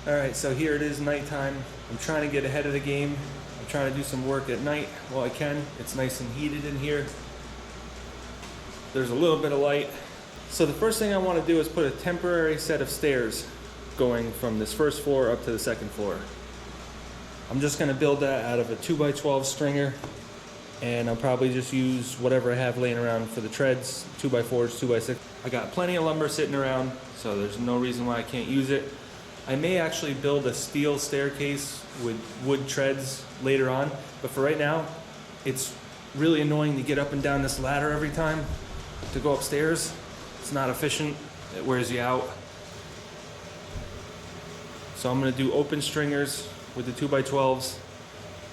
All right, so here it is nighttime. I'm trying to get ahead of the game. I'm trying to do some work at night while I can. It's nice and heated in here. There's a little bit of light. So the first thing I want to do is put a temporary set of stairs going from this first floor up to the second floor. I'm just going to build that out of a 2x12 stringer, and I'll probably just use whatever I have laying around for the treads, 2x4s, 2x6. I got plenty of lumber sitting around, so there's no reason why I can't use it. I may actually build a steel staircase with wood treads later on, but for right now, it's really annoying to get up and down this ladder every time to go upstairs. It's not efficient, it wears you out. So I'm gonna do open stringers with the 2x12s.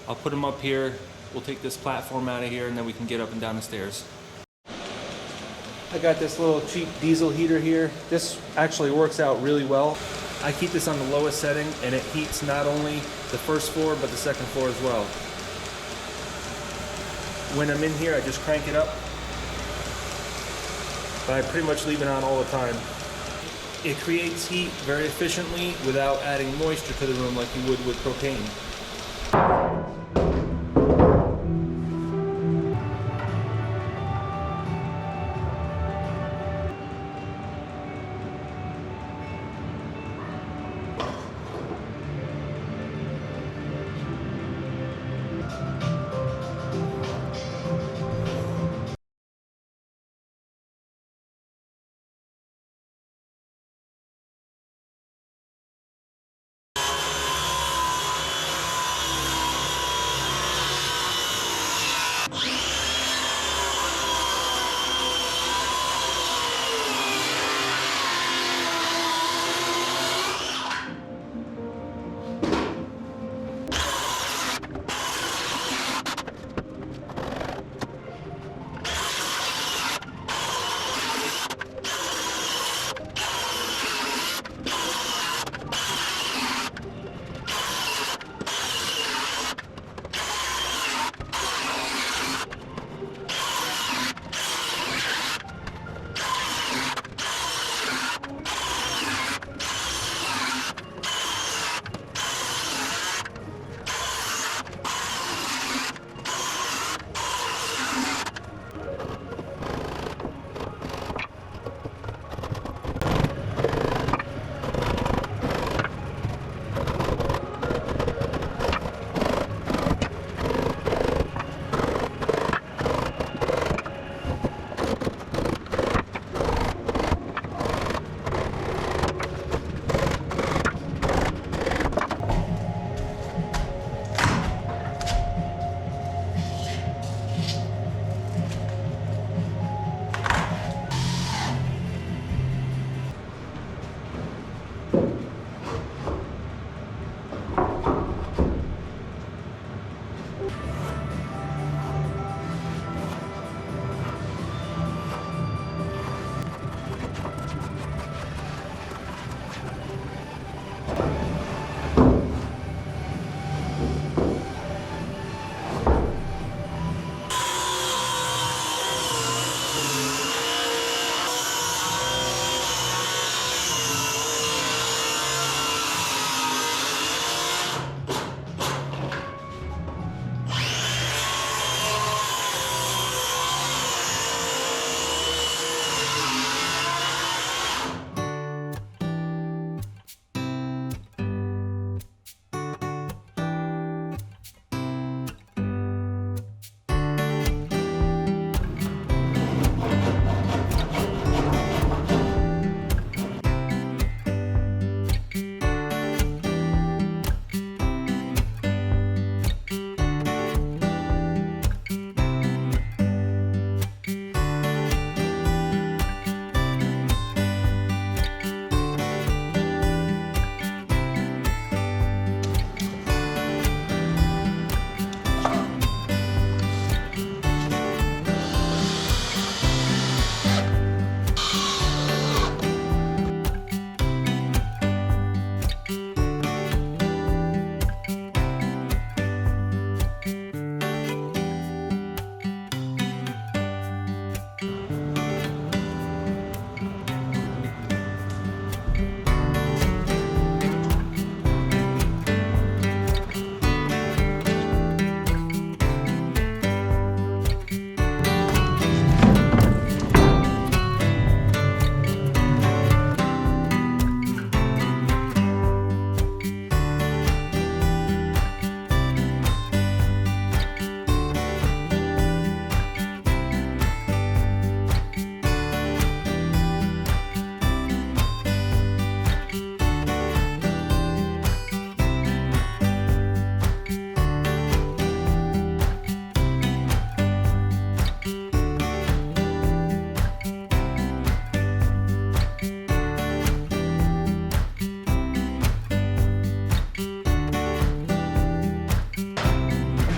I'll put them up here. We'll take this platform out of here and then we can get up and down the stairs. I got this little cheap diesel heater here. This actually works out really well. I keep this on the lowest setting and it heats not only the first floor but the second floor as well. When I'm in here I just crank it up, but I pretty much leave it on all the time. It creates heat very efficiently without adding moisture to the room like you would with propane.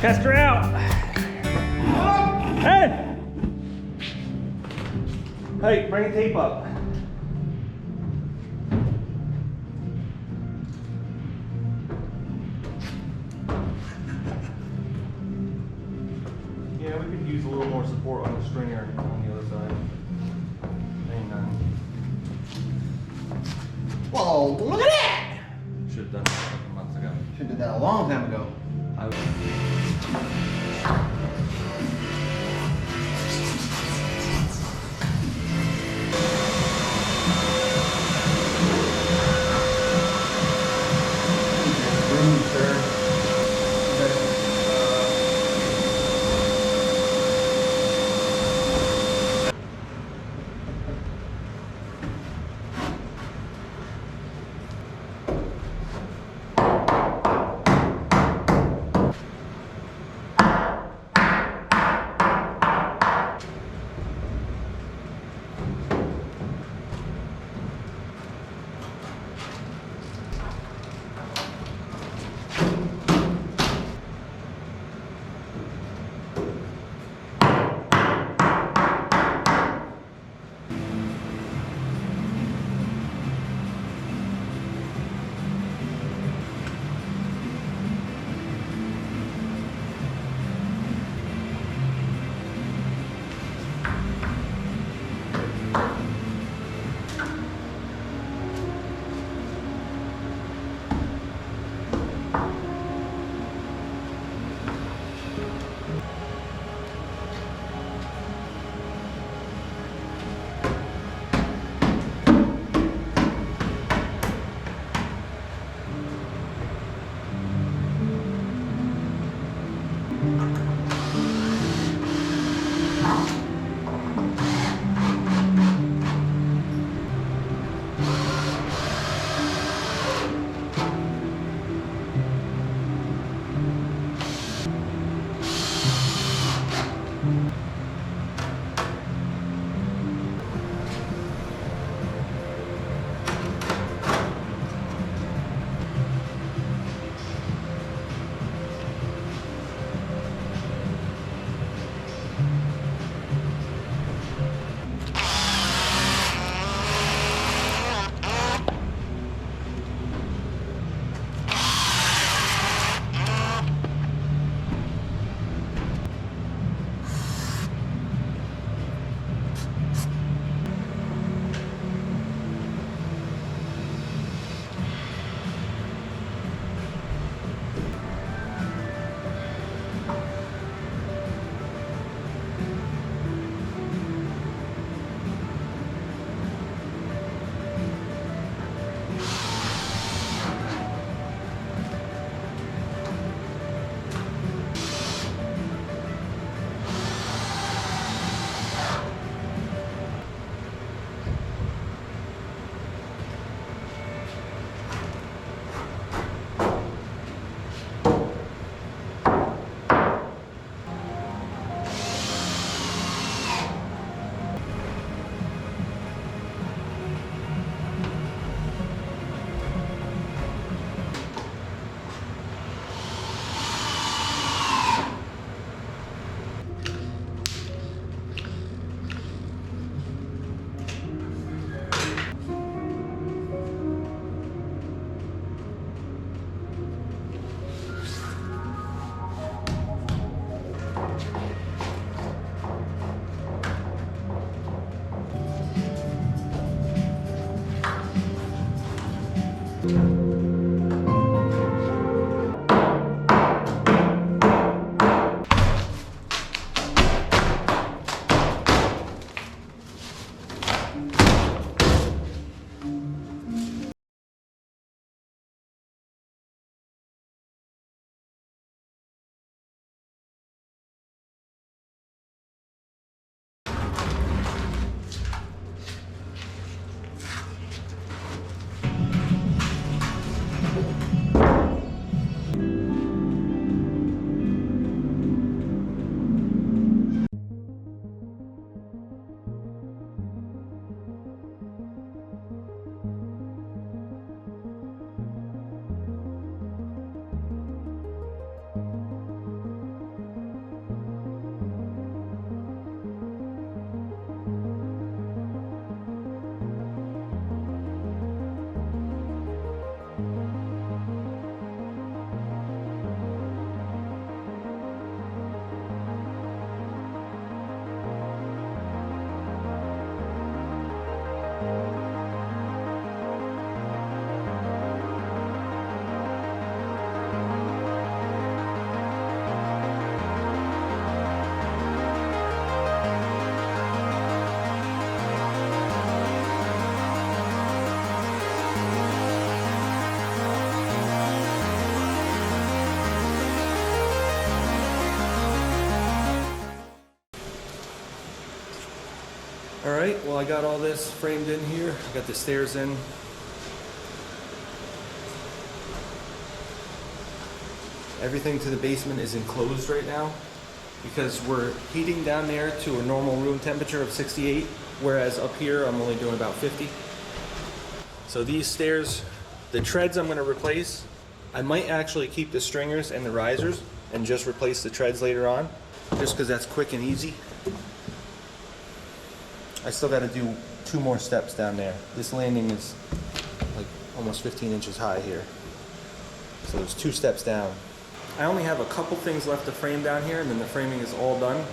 Test her out. Hey! Hey, bring the tape up. Yeah, we could use a little more support on the stringer on the other side. Ain't none. Whoa, look at that! Should have done that a couple months ago. Should have done that a long time ago. Room, sir. Well, I got all this framed in here. I got the stairs in. Everything to the basement is enclosed right now because we're heating down there to a normal room temperature of 68, whereas up here I'm only doing about 50. So these stairs, the treads I'm going to replace. I might actually keep the stringers and the risers and just replace the treads later on, just because that's quick and easy. I still got to do 2 more steps down there. This landing is like almost 15 inches high here. So there's 2 steps down. I only have a couple things left to frame down here, and then the framing is all done.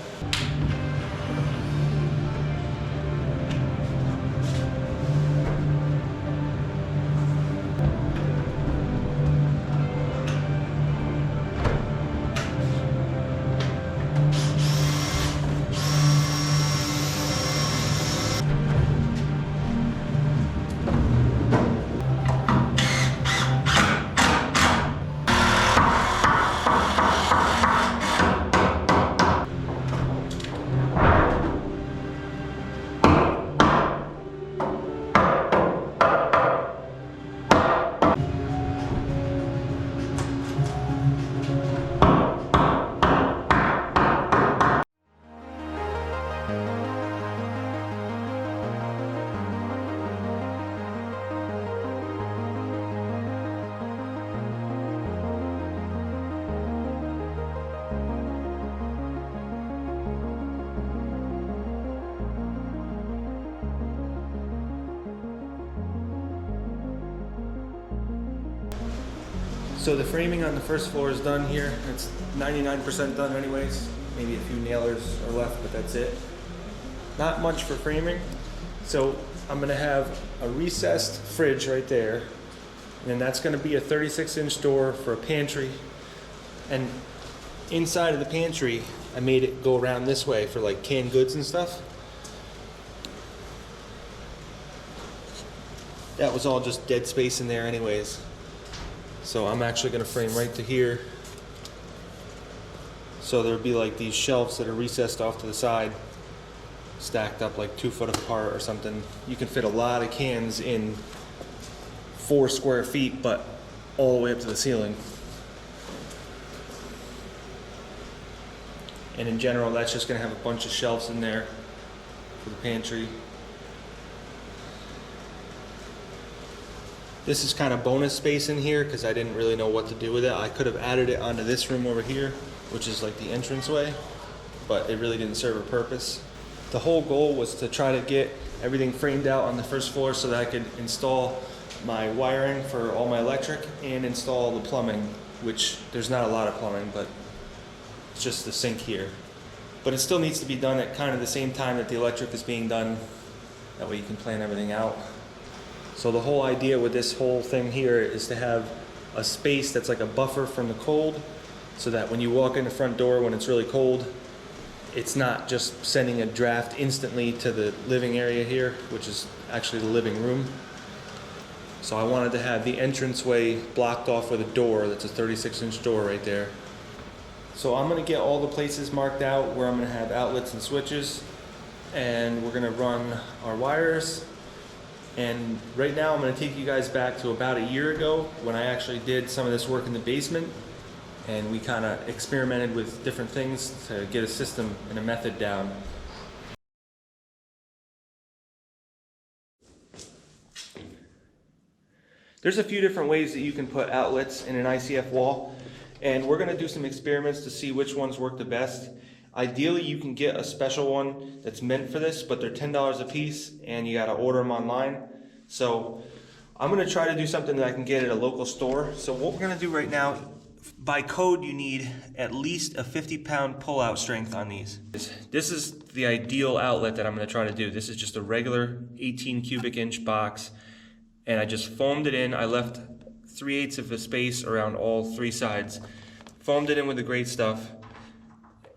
So the framing on the first floor is done here. It's 99% done anyways. Maybe a few nailers are left, but that's it. Not much for framing. So I'm gonna have a recessed fridge right there. And that's gonna be a 36-inch door for a pantry. And inside of the pantry, I made it go around this way for like canned goods and stuff. That was all just dead space in there anyways. So I'm actually going to frame right to here. So there'll be like these shelves that are recessed off to the side, stacked up like 2 foot apart or something. You can fit a lot of cans in 4 square feet, but all the way up to the ceiling. And in general, that's just going to have a bunch of shelves in there for the pantry. This is kind of bonus space in here because I didn't really know what to do with it. I could have added it onto this room over here, which is like the entranceway, but it really didn't serve a purpose. The whole goal was to try to get everything framed out on the first floor so that I could install my wiring for all my electric and install the plumbing, which there's not a lot of plumbing, but it's just the sink here. But it still needs to be done at kind of the same time that the electric is being done. That way you can plan everything out. So the whole idea with this whole thing here is to have a space that's like a buffer from the cold, so that when you walk in the front door when it's really cold, it's not just sending a draft instantly to the living area here, which is actually the living room. So I wanted to have the entranceway blocked off with a door that's a 36-inch door right there. So I'm going to get all the places marked out where I'm going to have outlets and switches, and we're going to run our wires. And right now I'm going to take you guys back to about a year ago when I actually did some of this work in the basement, and we kind of experimented with different things to get a system and a method down. There's a few different ways that you can put outlets in an ICF wall, and we're going to do some experiments to see which ones work the best. Ideally, you can get a special one that's meant for this, but they're $10 a piece, and you got to order them online. So I'm going to try to do something that I can get at a local store. So what we're going to do right now, by code, you need at least a 50-pound pull-out strength on these. This is the ideal outlet that I'm going to try to do. This is just a regular 18 cubic inch box, and I just foamed it in. I left 3/8 of a space around all 3 sides. Foamed it in with the great stuff.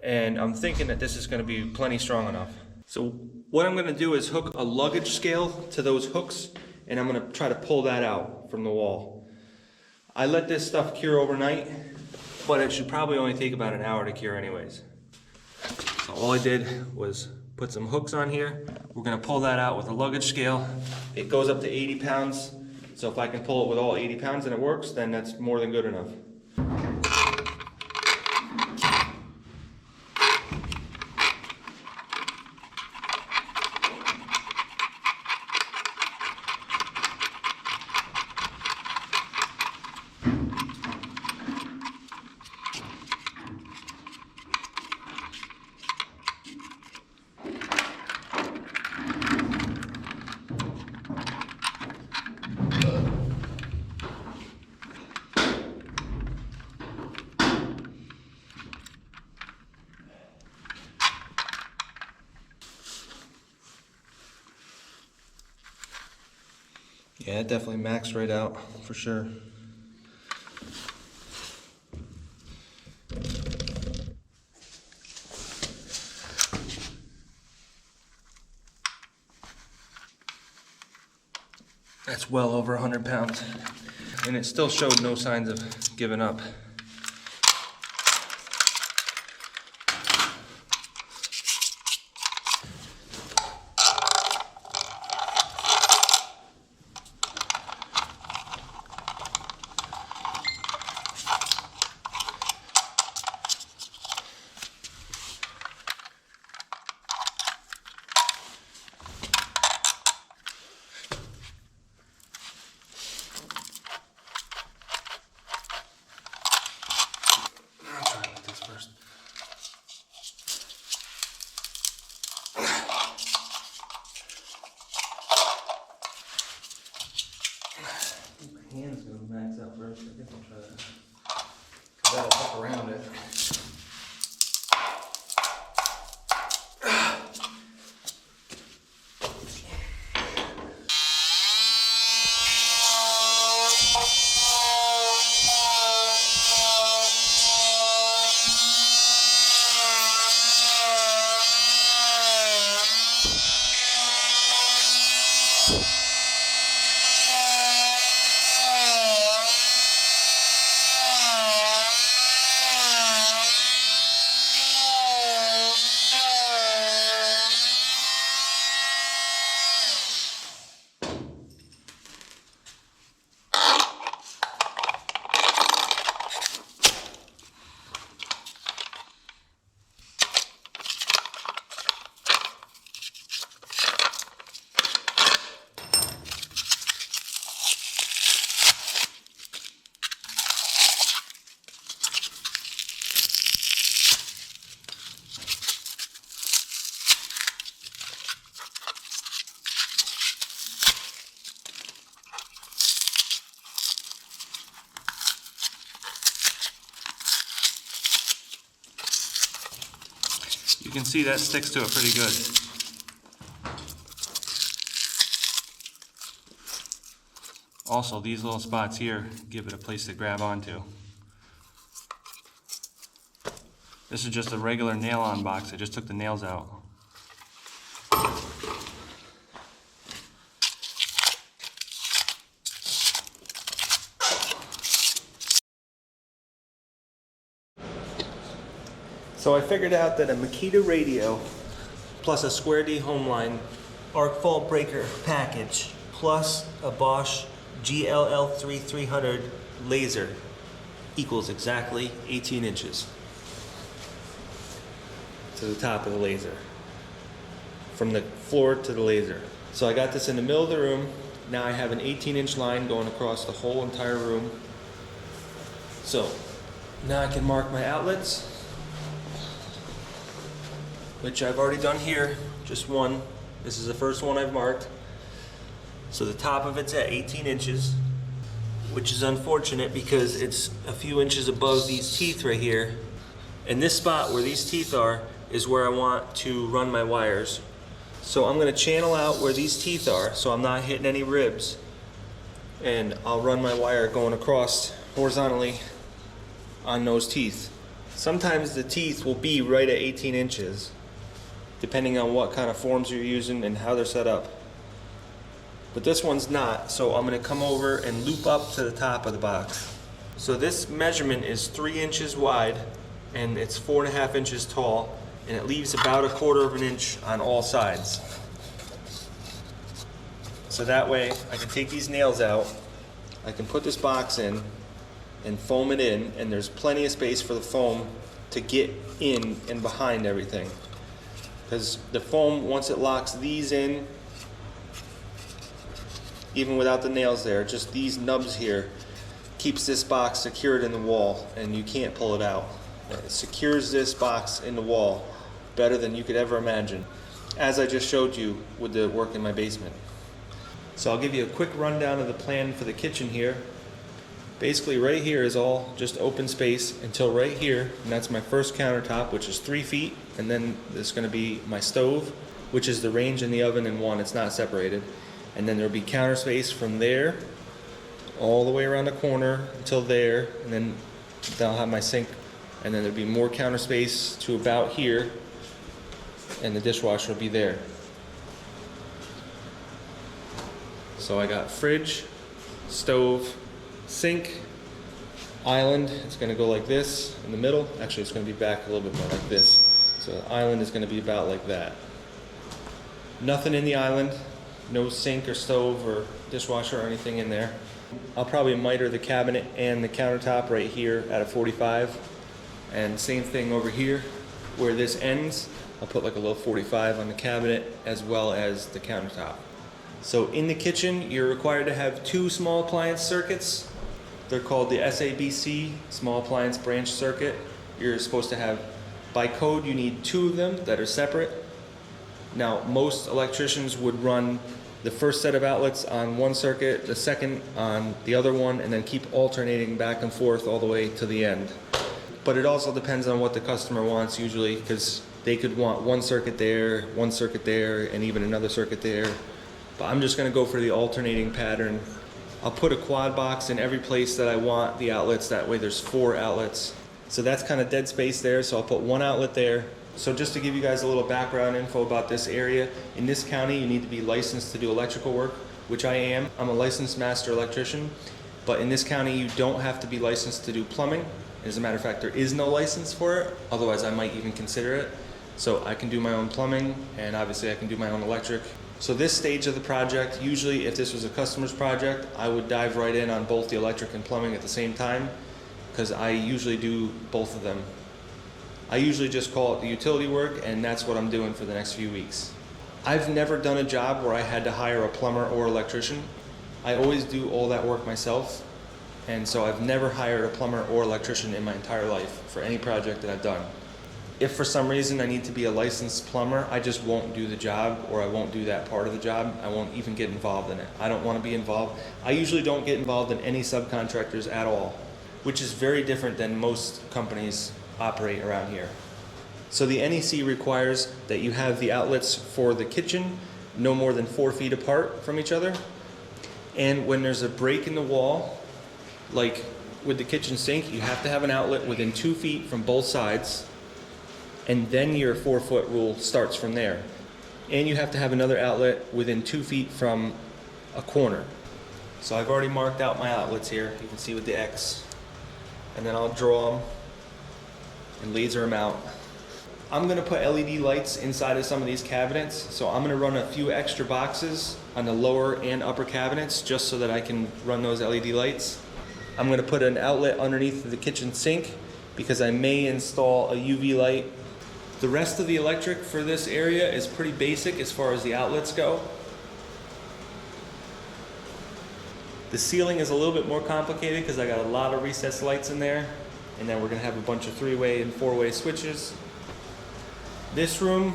And I'm thinking that this is going to be plenty strong enough. So what I'm going to do is hook a luggage scale to those hooks, and I'm going to try to pull that out from the wall. I let this stuff cure overnight, but it should probably only take about an hour to cure anyways. So all I did was put some hooks on here. We're gonna pull that out with a luggage scale. It goes up to 80 pounds. So if I can pull it with all 80 pounds and it works, then that's more than good enough. Yeah, it definitely maxed right out, for sure. That's well over 100 pounds. And it still showed no signs of giving up. Hands gonna max out first. I guess I'll try that. That'll hook around it. You can see that sticks to it pretty good. Also, these little spots here give it a place to grab onto. This is just a regular nail-on box. I just took the nails out. So I figured out that a Makita radio plus a Square D home line arc fault breaker package plus a Bosch GLL3 300 laser equals exactly 18 inches to the top of the laser, from the floor to the laser. So I got this in the middle of the room. Now I have an 18-inch line going across the whole entire room. So now I can mark my outlets, which I've already done here, just one. This is the first one I've marked. So the top of it's at 18 inches, which is unfortunate because it's a few inches above these teeth right here. And this spot where these teeth are is where I want to run my wires. So I'm gonna channel out where these teeth are so I'm not hitting any ribs. And I'll run my wire going across horizontally on those teeth. Sometimes the teeth will be right at 18 inches. Depending on what kind of forms you're using and how they're set up. But this one's not, so I'm gonna come over and loop up to the top of the box. So this measurement is 3 inches wide and it's 4.5 inches tall, and it leaves about 1/4 of an inch on all sides. So that way I can take these nails out, I can put this box in and foam it in, and there's plenty of space for the foam to get in and behind everything. Because the foam, once it locks these in, even without the nails there, just these nubs here, keeps this box secured in the wall and you can't pull it out. It secures this box in the wall better than you could ever imagine, as I just showed you with the work in my basement. So I'll give you a quick rundown of the plan for the kitchen here. Basically right here is all just open space until right here, and that's my first countertop, which is 3 feet, and then there's going to be my stove, which is the range and the oven in one. It's not separated. And then there'll be counter space from there all the way around the corner until there, and then I'll have my sink, and then there'll be more counter space to about here, and the dishwasher will be there. So I got fridge, stove, sink, island. It's going to go like this in the middle. Actually, it's going to be back a little bit more like this. So the island is going to be about like that. Nothing in the island. No sink or stove or dishwasher or anything in there. I'll probably miter the cabinet and the countertop right here at a 45. And same thing over here where this ends. I'll put like a little 45 on the cabinet as well as the countertop. So in the kitchen, you're required to have 2 small appliance circuits. They're called the SABC, Small Appliance Branch Circuit. You're supposed to have, by code, you need 2 of them that are separate. Now, most electricians would run the first set of outlets on one circuit, the second on the other one, and then keep alternating back and forth all the way to the end. But it also depends on what the customer wants usually, because they could want one circuit there, and even another circuit there. But I'm just going to go for the alternating pattern. I'll put a quad box in every place that I want the outlets. That way there's 4 outlets. So that's kind of dead space there. So I'll put 1 outlet there. So just to give you guys a little background info about this area, in this county you need to be licensed to do electrical work, which I am. I'm a licensed master electrician. But in this county you don't have to be licensed to do plumbing. As a matter of fact, there is no license for it. Otherwise I might even consider it. So I can do my own plumbing, and obviously I can do my own electric. So this stage of the project, usually if this was a customer's project, I would dive right in on both the electric and plumbing at the same time, because I usually do both of them. I usually just call it the utility work, and that's what I'm doing for the next few weeks. I've never done a job where I had to hire a plumber or electrician. I always do all that work myself, and so I've never hired a plumber or electrician in my entire life for any project that I've done. If for some reason I need to be a licensed plumber, I just won't do the job, or I won't do that part of the job. I won't even get involved in it. I don't want to be involved. I usually don't get involved in any subcontractors at all, which is very different than most companies operate around here. So the NEC requires that you have the outlets for the kitchen no more than 4 feet apart from each other. And when there's a break in the wall, like with the kitchen sink, you have to have an outlet within 2 feet from both sides. And then your 4-foot rule starts from there. And you have to have another outlet within 2 feet from a corner. So I've already marked out my outlets here. You can see with the X. And then I'll draw them and laser them out. I'm gonna put LED lights inside of some of these cabinets. So I'm gonna run a few extra boxes on the lower and upper cabinets just so that I can run those LED lights. I'm gonna put an outlet underneath the kitchen sink because I may install a UV light. The rest of the electric for this area is pretty basic as far as the outlets go. The ceiling is a little bit more complicated because I got a lot of recessed lights in there, and then we're going to have a bunch of 3-way and 4-way switches. This room,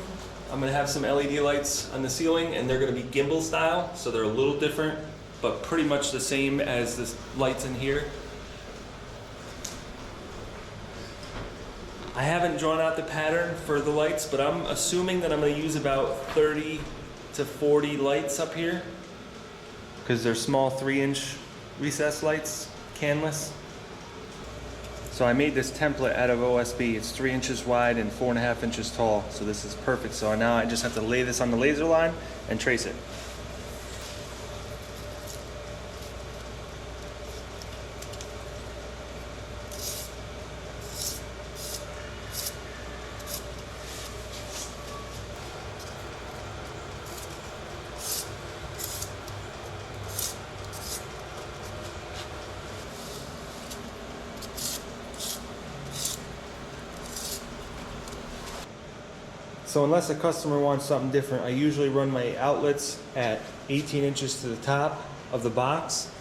I'm going to have some LED lights on the ceiling, and they're going to be gimbal style, so they're a little different, but pretty much the same as the lights in here. I haven't drawn out the pattern for the lights, but I'm assuming that I'm going to use about 30 to 40 lights up here because they're small 3-inch recessed lights, canless. So I made this template out of OSB. It's 3 inches wide and 4.5 inches tall, so this is perfect. So now I just have to lay this on the laser line and trace it. So unless a customer wants something different, I usually run my outlets at 18 inches to the top of the box,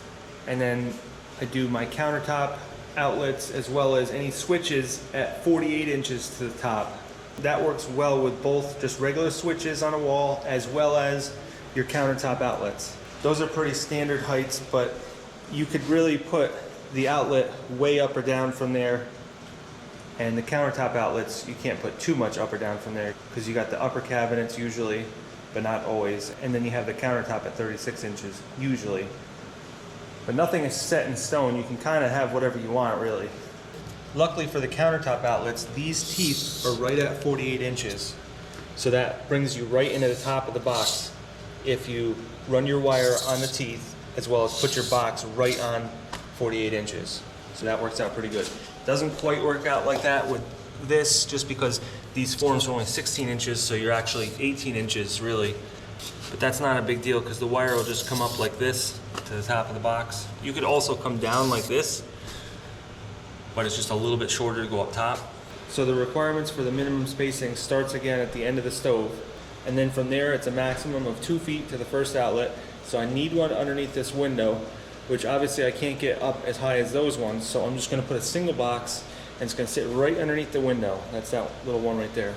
and then I do my countertop outlets as well as any switches at 48 inches to the top. That works well with both just regular switches on a wall as well as your countertop outlets. Those are pretty standard heights, but you could really put the outlet way up or down from there. And the countertop outlets, you can't put too much up or down from there because you got the upper cabinets usually, but not always. And then you have the countertop at 36 inches usually. But nothing is set in stone. You can kind of have whatever you want really. Luckily for the countertop outlets, these teeth are right at 48 inches. So that brings you right into the top of the box if you run your wire on the teeth as well as put your box right on 48 inches. So that works out pretty good. Doesn't quite work out like that with this just because these forms are only 16 inches, so you're actually 18 inches really. But that's not a big deal because the wire will just come up like this to the top of the box. You could also come down like this, but it's just a little bit shorter to go up top. So the requirements for the minimum spacing starts again at the end of the stove. And then from there, it's a maximum of 2 feet to the first outlet. So I need one underneath this window, which obviously I can't get up as high as those ones. So I'm just gonna put a single box and it's gonna sit right underneath the window. That's that little one right there.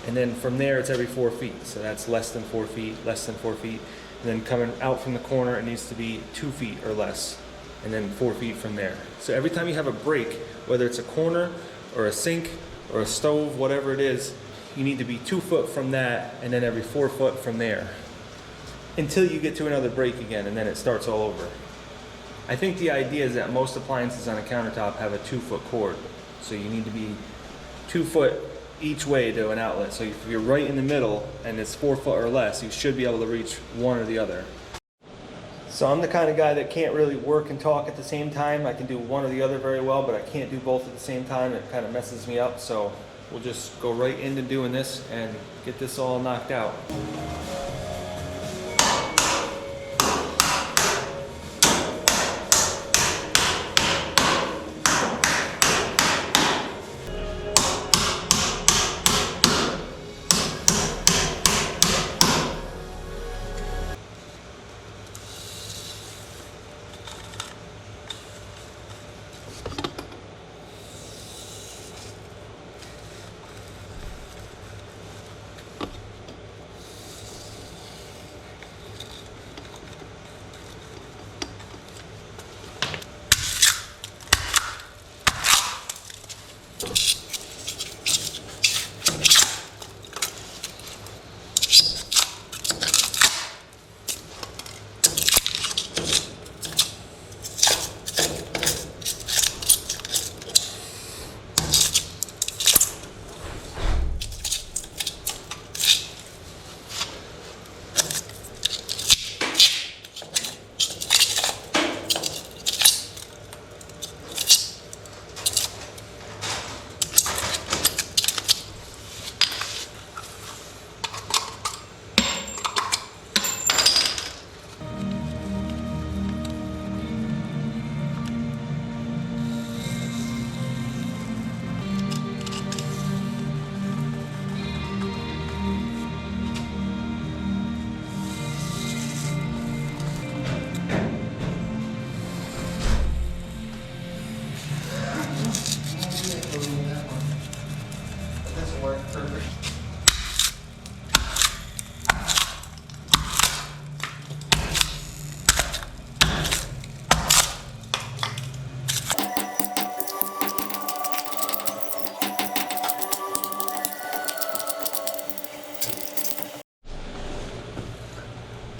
And then from there, it's every 4 feet. So that's less than 4 feet, less than 4 feet. And then coming out from the corner, it needs to be 2 feet or less. And then 4 feet from there. So every time you have a break, whether it's a corner or a sink or a stove, whatever it is, you need to be 2 foot from that and then every 4 foot from there until you get to another break again, and then it starts all over. I think the idea is that most appliances on a countertop have a 2 foot cord. So you need to be 2 foot each way to an outlet. So if you're right in the middle and it's 4 foot or less, you should be able to reach one or the other. So I'm the kind of guy that can't really work and talk at the same time. I can do one or the other very well, but I can't do both at the same time. It kind of messes me up. So we'll just go right into doing this and get this all knocked out.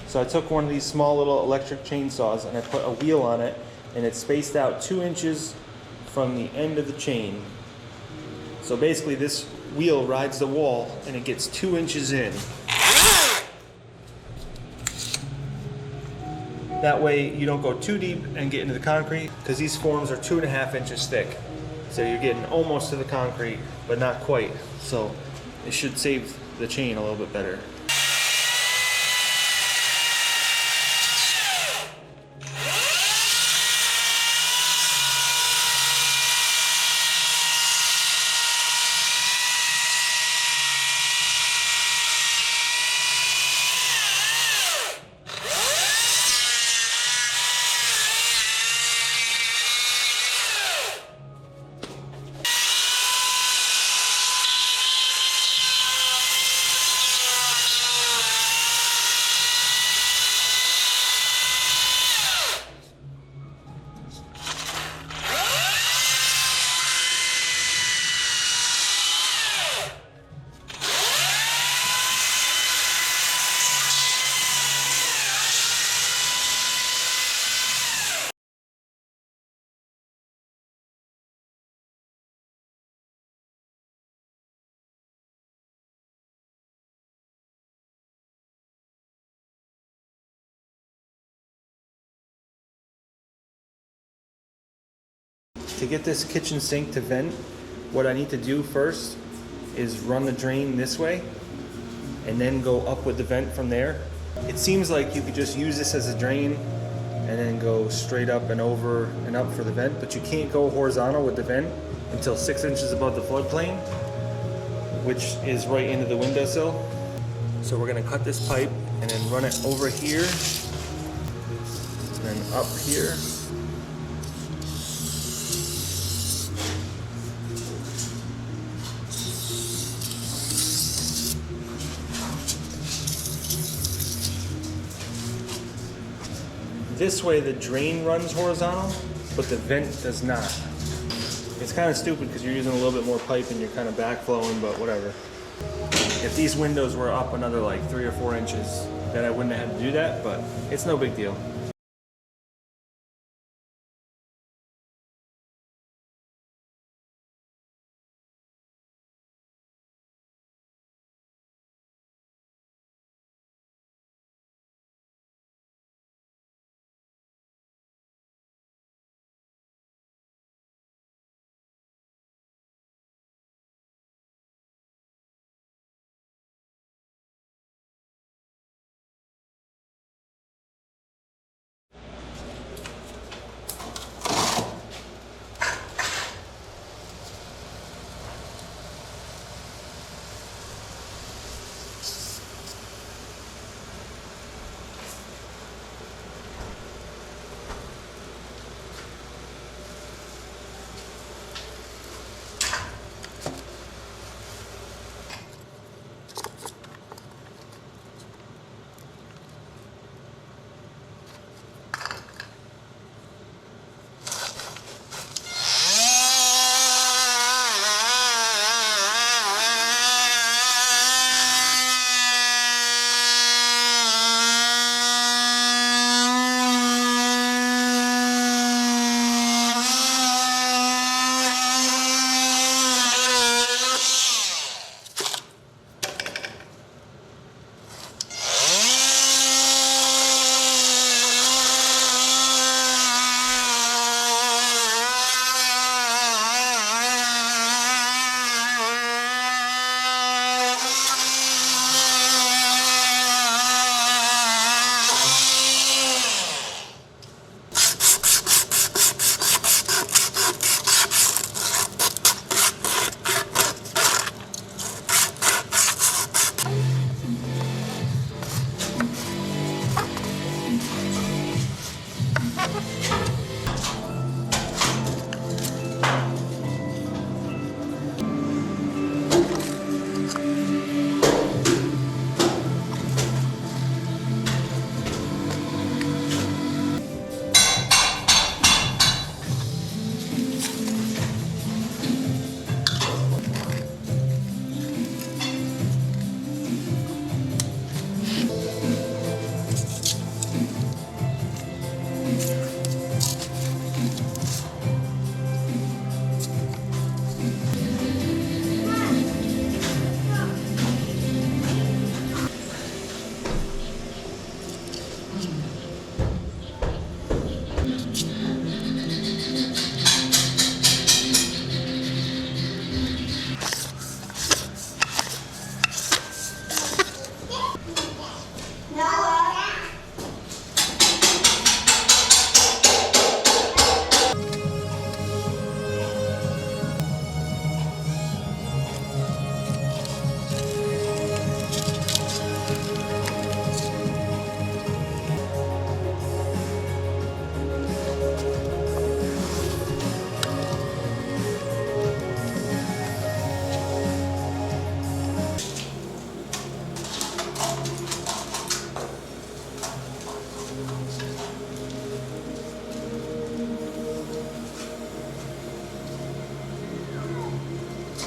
So I took one of these small little electric chainsaws and I put a wheel on it, and it's spaced out 2 inches from the end of the chain. So basically this wheel rides the wall and it gets 2 inches in. That way you don't go too deep and get into the concrete, because these forms are 2.5 inches thick. So you're getting almost to the concrete, but not quite. So it should save the chain a little bit better. To get this kitchen sink to vent, what I need to do first is run the drain this way and then go up with the vent from there. It seems like you could just use this as a drain and then go straight up and over and up for the vent, but you can't go horizontal with the vent until 6 inches above the floodplain, which is right into the windowsill. So we're gonna cut this pipe and then run it over here and then up here. This way the drain runs horizontal, but the vent does not. It's kind of stupid because you're using a little bit more pipe and you're kind of backflowing, but whatever. If these windows were up another like 3 or 4 inches, then I wouldn't have had to do that, but it's no big deal.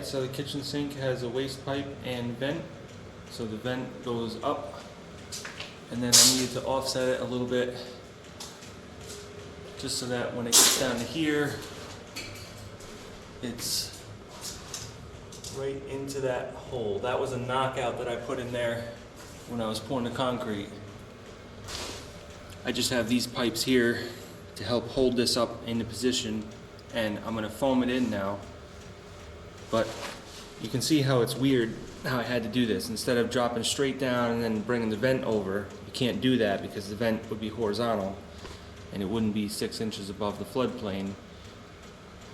So the kitchen sink has a waste pipe and vent. So the vent goes up, and then I needed to offset it a little bit just so that when it gets down to here, it's right into that hole. That was a knockout that I put in there when I was pouring the concrete. I just have these pipes here to help hold this up into position and I'm gonna foam it in now. But you can see how it's weird how I had to do this. Instead of dropping straight down and then bringing the vent over, you can't do that because the vent would be horizontal and it wouldn't be 6 inches above the floodplain.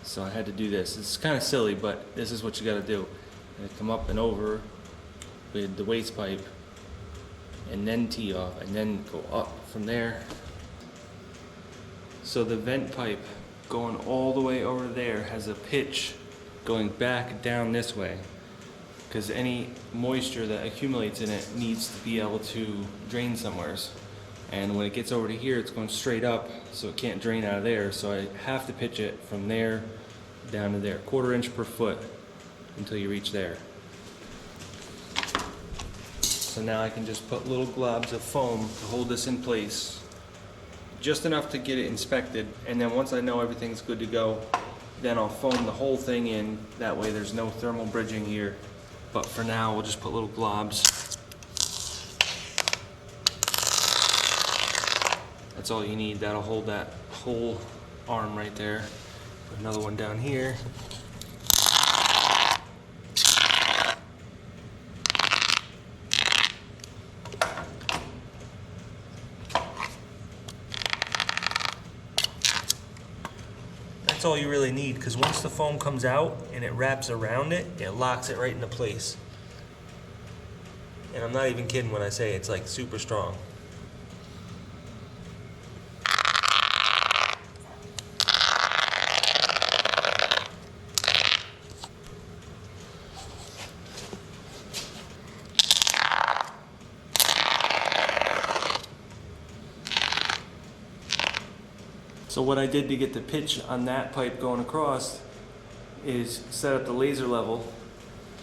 So I had to do this. It's kind of silly, but this is what you gotta do. And come up and over with the waste pipe and then tee off and then go up from there. So the vent pipe going all the way over there has a pitch going back down this way, because any moisture that accumulates in it needs to be able to drain somewheres. And when it gets over to here, it's going straight up, so it can't drain out of there. So I have to pitch it from there down to there, 1/4 inch per foot until you reach there. So now I can just put little globs of foam to hold this in place, just enough to get it inspected. And then once I know everything's good to go, then I'll foam the whole thing in. That way there's no thermal bridging here. But for now, we'll just put little globs. That's all you need. That'll hold that whole arm right there. Put another one down here. That's all you really need, because once the foam comes out and it wraps around it, it locks it right into place. And I'm not even kidding when I say it's like super strong. So what I did to get the pitch on that pipe going across is set up the laser level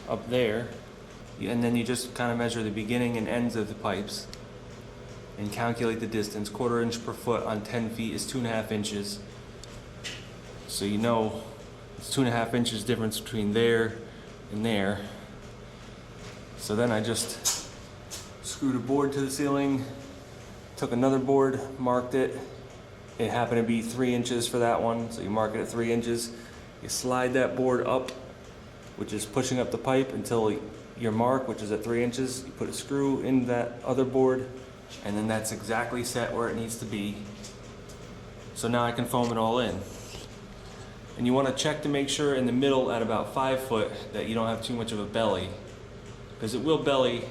up there, and then you just kind of measure the beginning and ends of the pipes and calculate the distance. 1/4 inch per foot on 10 feet is 2.5 inches. So you know it's 2.5 inches difference between there and there. So then I just screwed a board to the ceiling, took another board, marked it. It happened to be 3 inches for that one, so you mark it at 3 inches. You slide that board up, which is pushing up the pipe until your mark, which is at 3 inches. You put a screw in that other board, and then that's exactly set where it needs to be. So now I can foam it all in. And you want to check to make sure in the middle at about 5 foot that you don't have too much of a belly, because it will belly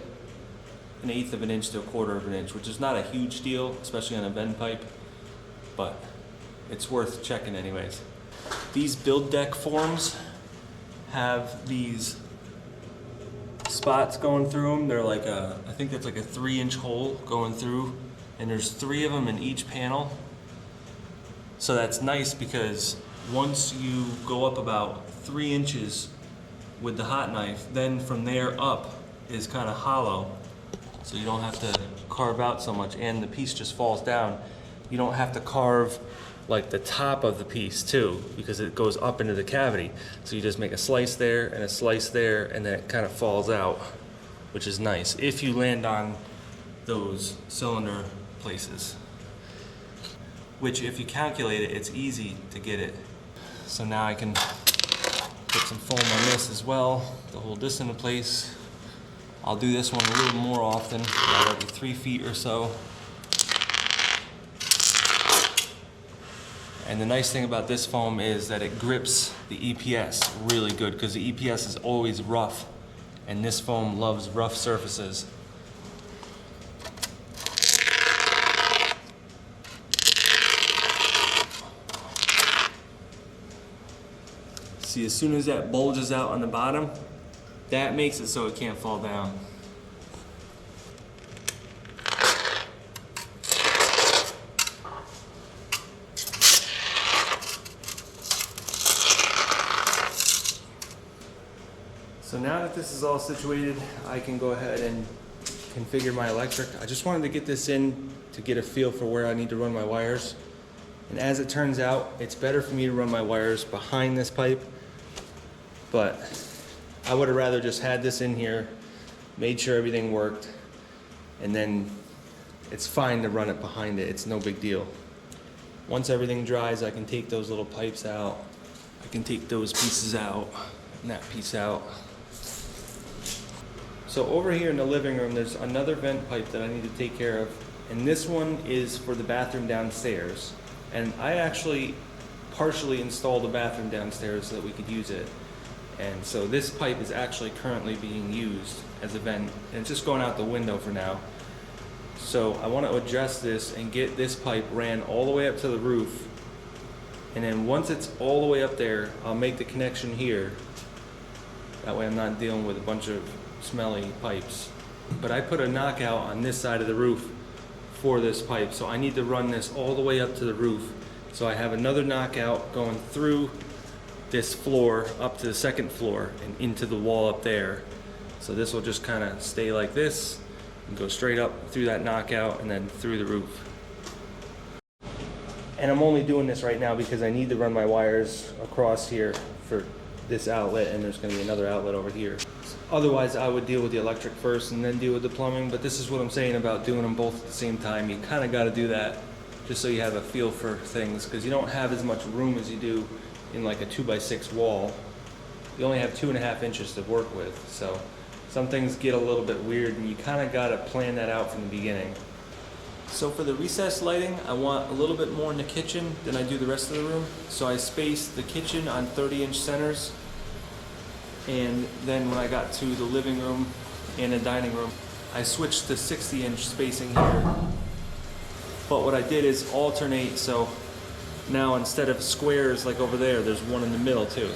1/8 of an inch to 1/4 of an inch, which is not a huge deal, especially on a vent pipe, but it's worth checking anyways. These build deck forms have these spots going through them. They're like I think that's like a 3-inch hole going through, and there's 3 of them in each panel. So that's nice, because once you go up about 3 inches with the hot knife, then from there up is kind of hollow, so you don't have to carve out so much, and the piece just falls down. You don't have to carve like the top of the piece too, because it goes up into the cavity. So you just make a slice there and a slice there, and then it kind of falls out, which is nice if you land on those cylinder places, which if you calculate it, it's easy to get it. So now I can put some foam on this as well to hold this into place. I'll do this one a little more often, about every 3 feet or so. And the nice thing about this foam is that it grips the EPS really good, because the EPS is always rough, and this foam loves rough surfaces. See, as soon as that bulges out on the bottom, that makes it so it can't fall down. So now that this is all situated, I can go ahead and configure my electric. I just wanted to get this in to get a feel for where I need to run my wires. And as it turns out, it's better for me to run my wires behind this pipe, but I would have rather just had this in here, made sure everything worked, and then it's fine to run it behind it. It's no big deal. Once everything dries, I can take those little pipes out I can take those pieces out and that piece out. So over here in the living room, there's another vent pipe that I need to take care of. And this one is for the bathroom downstairs. And I actually partially installed the bathroom downstairs so that we could use it. And so this pipe is actually currently being used as a vent, and it's just going out the window for now. So I want to adjust this and get this pipe ran all the way up to the roof. And then once it's all the way up there, I'll make the connection here. That way I'm not dealing with a bunch of smelly pipes. But I put a knockout on this side of the roof for this pipe, so I need to run this all the way up to the roof. So I have another knockout going through this floor up to the second floor and into the wall up there. So this will just kind of stay like this and go straight up through that knockout and then through the roof. And I'm only doing this right now because I need to run my wires across here for this outlet, and there's going to be another outlet over here. Otherwise I would deal with the electric first and then deal with the plumbing, but this is what I'm saying about doing them both at the same time. You kind of got to do that just so you have a feel for things, because you don't have as much room as you do in like a 2x6 wall. You only have 2.5 inches to work with, so some things get a little bit weird and you kind of got to plan that out from the beginning. So for the recessed lighting, I want a little bit more in the kitchen than I do the rest of the room. So I spaced the kitchen on 30-inch centers, and then when I got to the living room and the dining room, I switched to 60-inch spacing here. But what I did is alternate, so now instead of squares like over there, there's one in the middle too.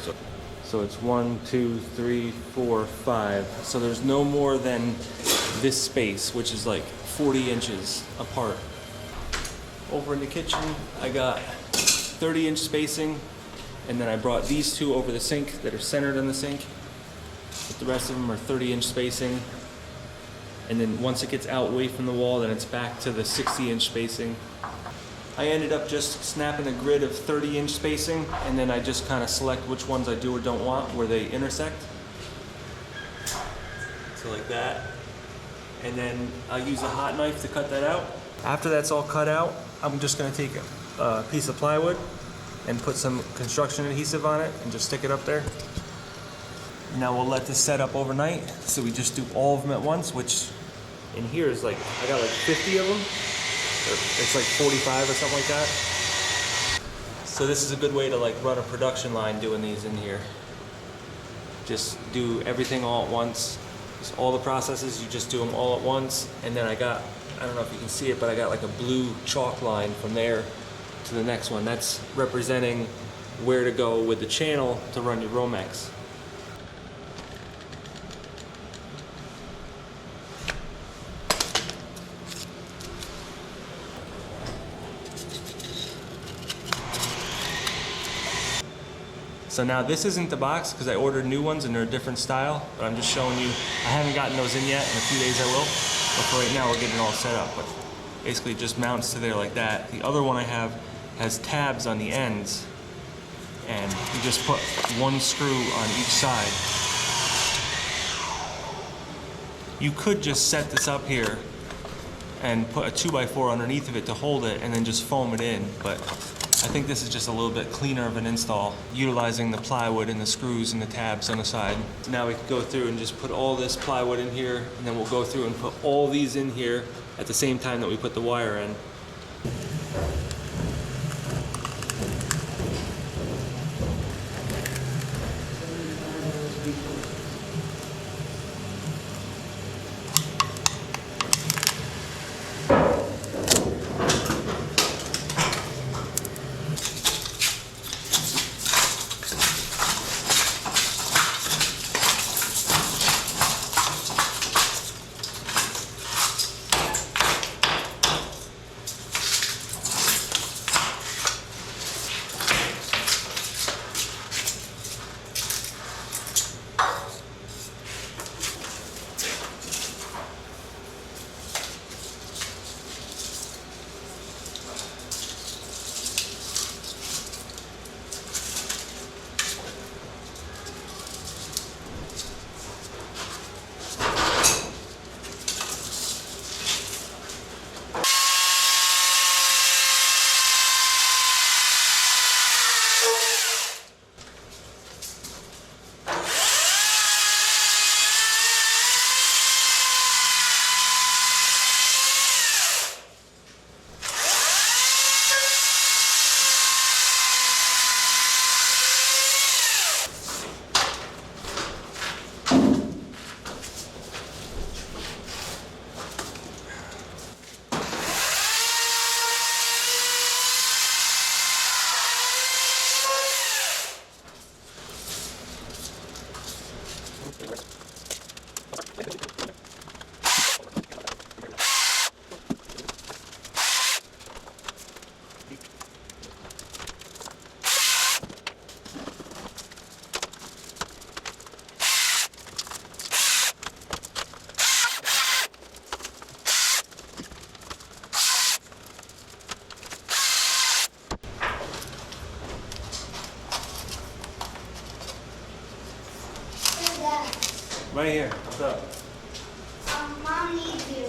So it's 1, 2, 3, 4, 5. So there's no more than this space, which is like 40 inches apart. Over in the kitchen, I got 30-inch spacing, and then I brought these two over the sink that are centered on the sink. But the rest of them are 30-inch spacing. And then once it gets out away from the wall, then it's back to the 60-inch spacing. I ended up just snapping a grid of 30-inch spacing, and then I just kind of select which ones I do or don't want where they intersect. So like that. And then I'll use a hot knife to cut that out. After that's all cut out, I'm just going to take a piece of plywood and put some construction adhesive on it and just stick it up there. Now we'll let this set up overnight, so we just do all of them at once, which in here is like, I got like 50 of them. It's like 45 or something like that. So this is a good way to like run a production line doing these in here. Just do everything all at once. Just all the processes, you just do them all at once. And then I don't know if you can see it, but I got like a blue chalk line from there to the next one. That's representing where to go with the channel to run your Romex. So now this isn't the box because I ordered new ones and they're a different style, but I'm just showing you, I haven't gotten those in yet. In a few days I will, but for right now we're getting it all set up. But basically it just mounts to there like that. The other one I have has tabs on the ends, and you just put one screw on each side. You could just set this up here and put a 2x4 underneath of it to hold it and then just foam it in, but I think this is just a little bit cleaner of an install, utilizing the plywood and the screws and the tabs on the side. Now we can go through and just put all this plywood in here, and then we'll go through and put all these in here at the same time that we put the wire in. Right here. What's up? Mom needs you.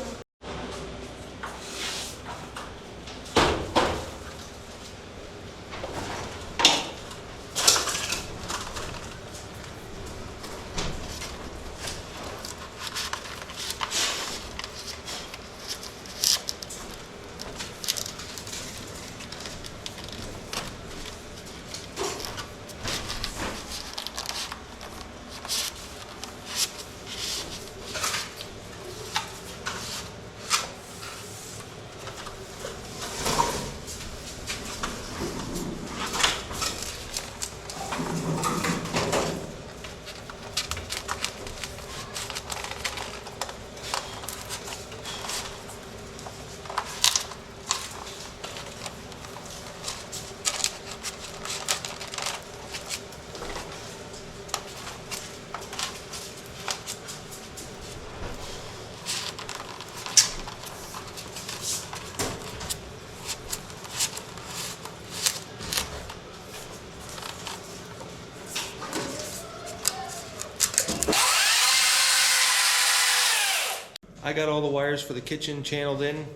I got all the wires for the kitchen channeled in,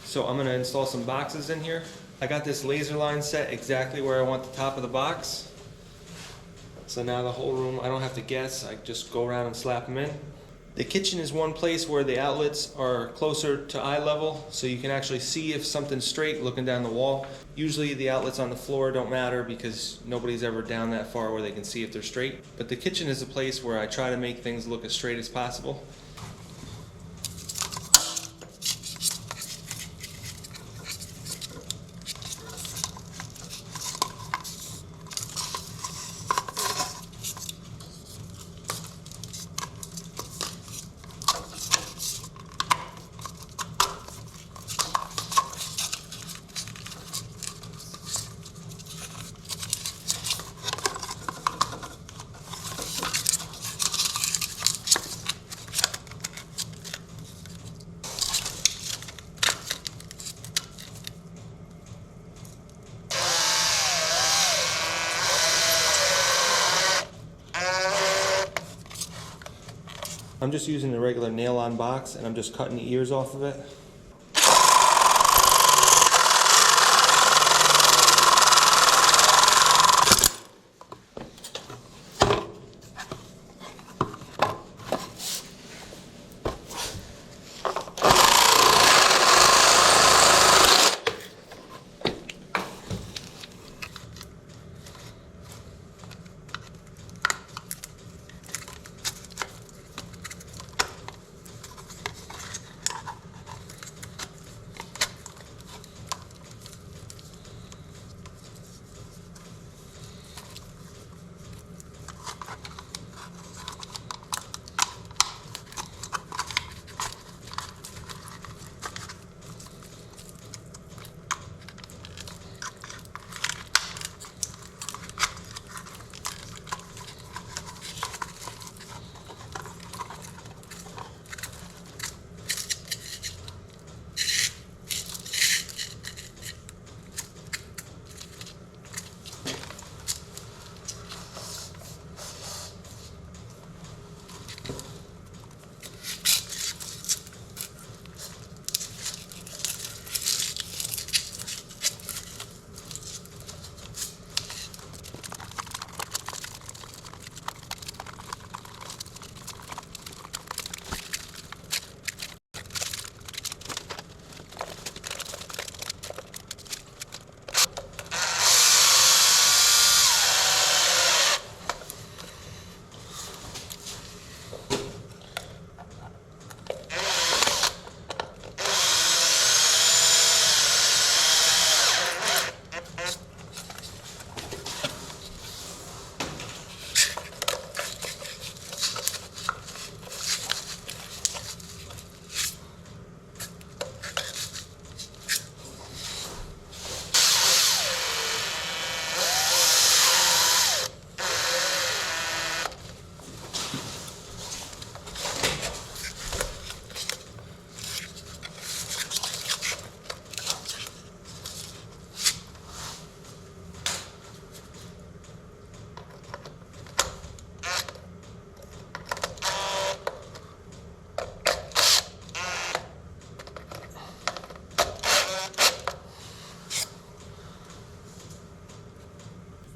so I'm gonna install some boxes in here. I got this laser line set exactly where I want the top of the box. So now the whole room, I don't have to guess, I just go around and slap them in. The kitchen is one place where the outlets are closer to eye level, so you can actually see if something's straight looking down the wall. Usually the outlets on the floor don't matter because nobody's ever down that far where they can see if they're straight. But the kitchen is a place where I try to make things look as straight as possible. I'm just using a regular nail-on box and I'm just cutting the ears off of it.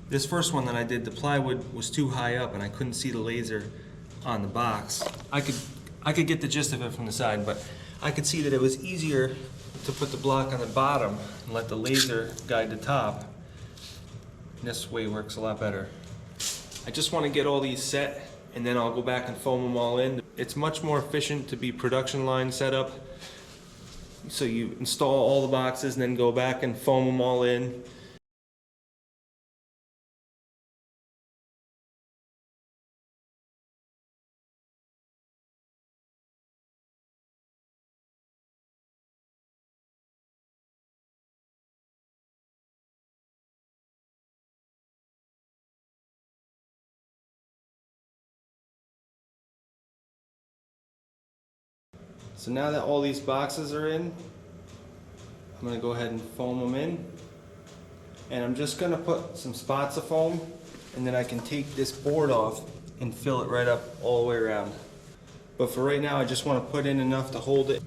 This first one that I did, the plywood was too high up and I couldn't see the laser on the box. I could get the gist of it from the side, but I could see that it was easier to put the block on the bottom and let the laser guide the top. And this way works a lot better. I just want to get all these set and then I'll go back and foam them all in. It's much more efficient to be production line set up. So you install all the boxes and then go back and foam them all in. So now that all these boxes are in, I'm going to go ahead and foam them in. And I'm just going to put some spots of foam, and then I can take this board off and fill it right up all the way around. But for right now, I just want to put in enough to hold it.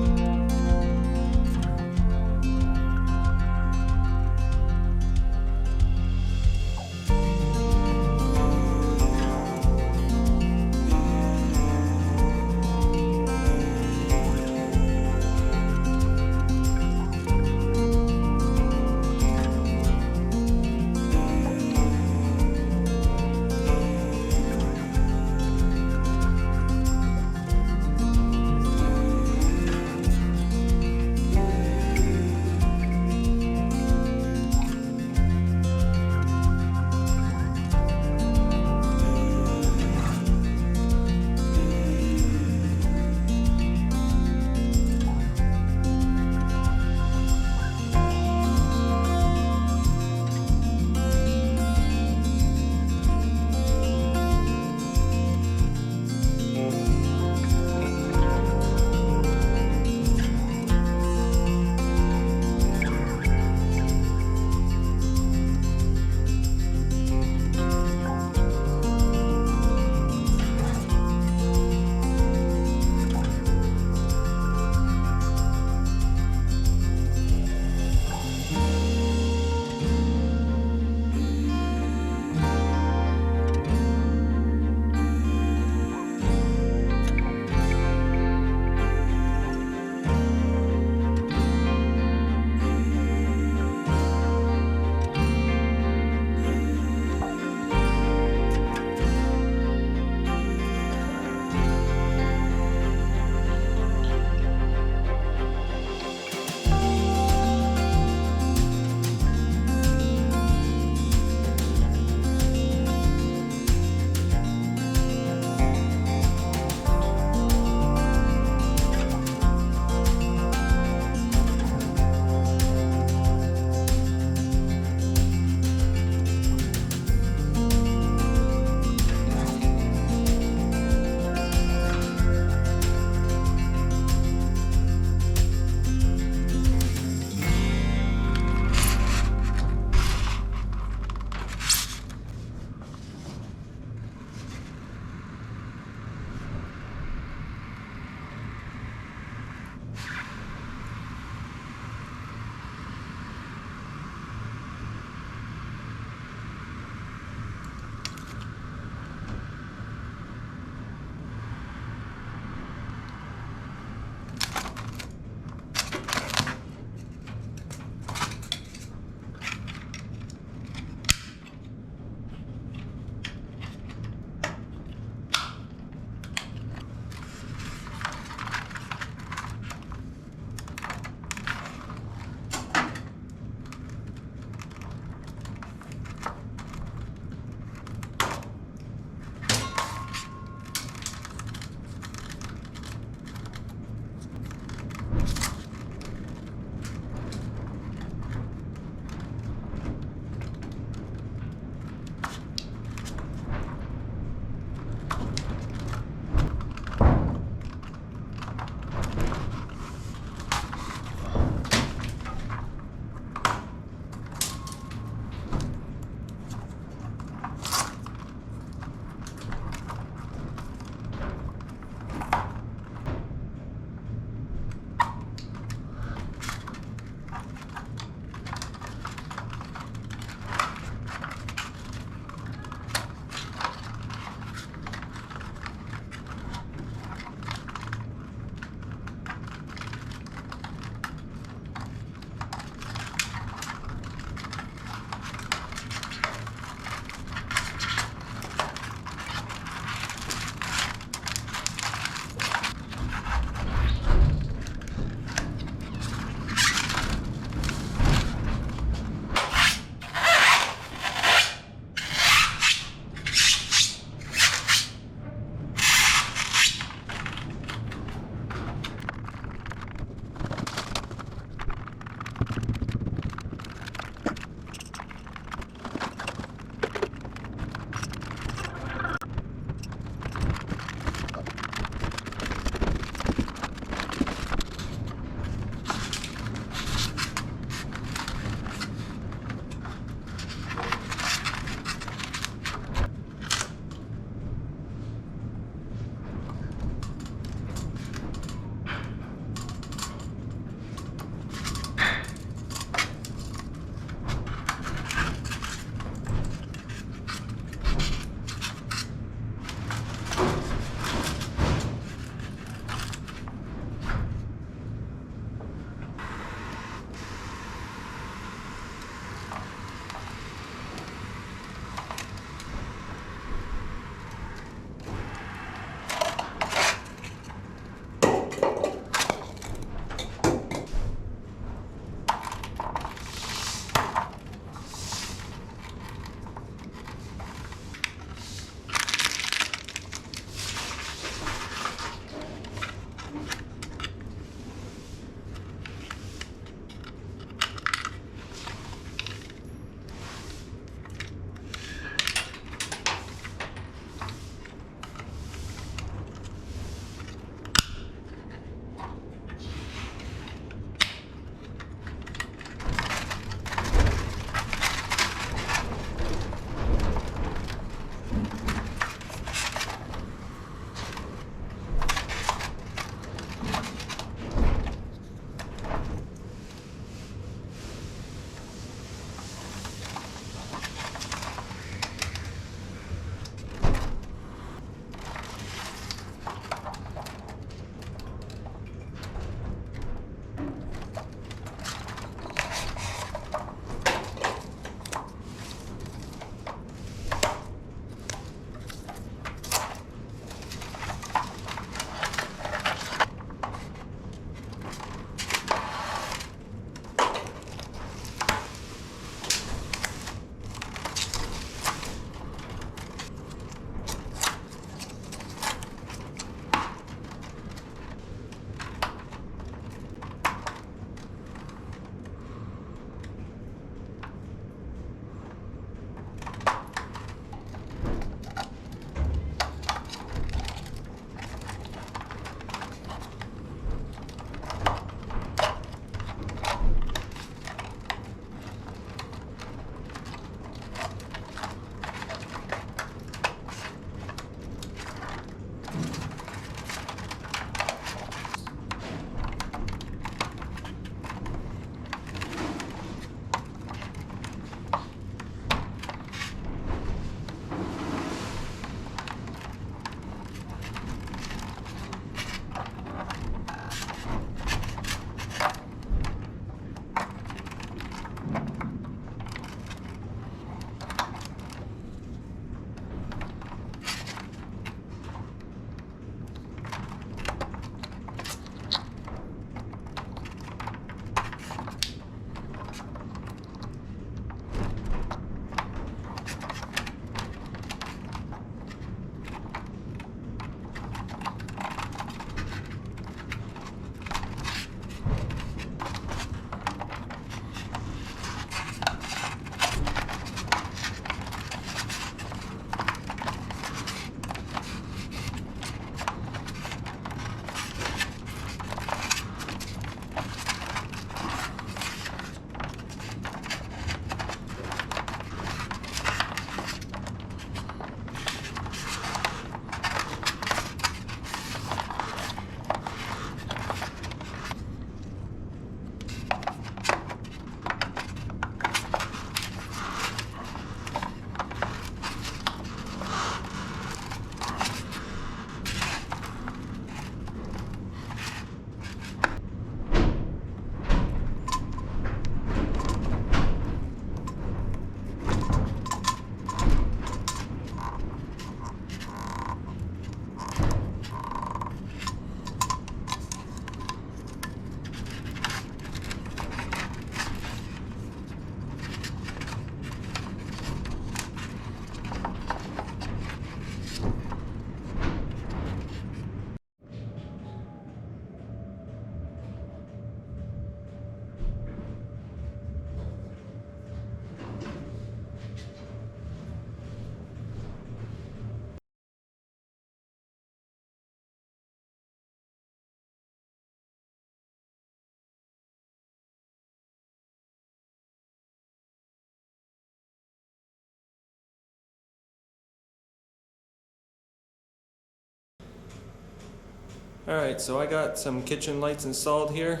Alright, so I got some kitchen lights installed here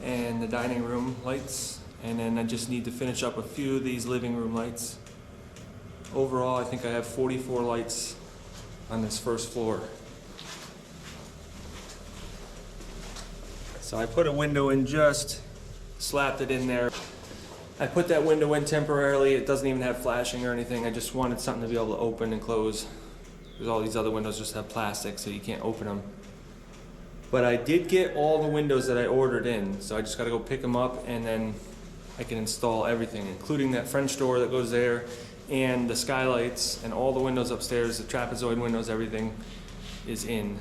and the dining room lights, and then I just need to finish up a few of these living room lights. Overall, I think I have 44 lights on this first floor. So I put a window in, just slapped it in there. I put that window in temporarily. It doesn't even have flashing or anything. I just wanted something to be able to open and close, because all these other windows just have plastic, so you can't open them. But I did get all the windows that I ordered in, so I just gotta go pick them up, and then I can install everything, including that French door that goes there, and the skylights, and all the windows upstairs, the trapezoid windows, everything is in.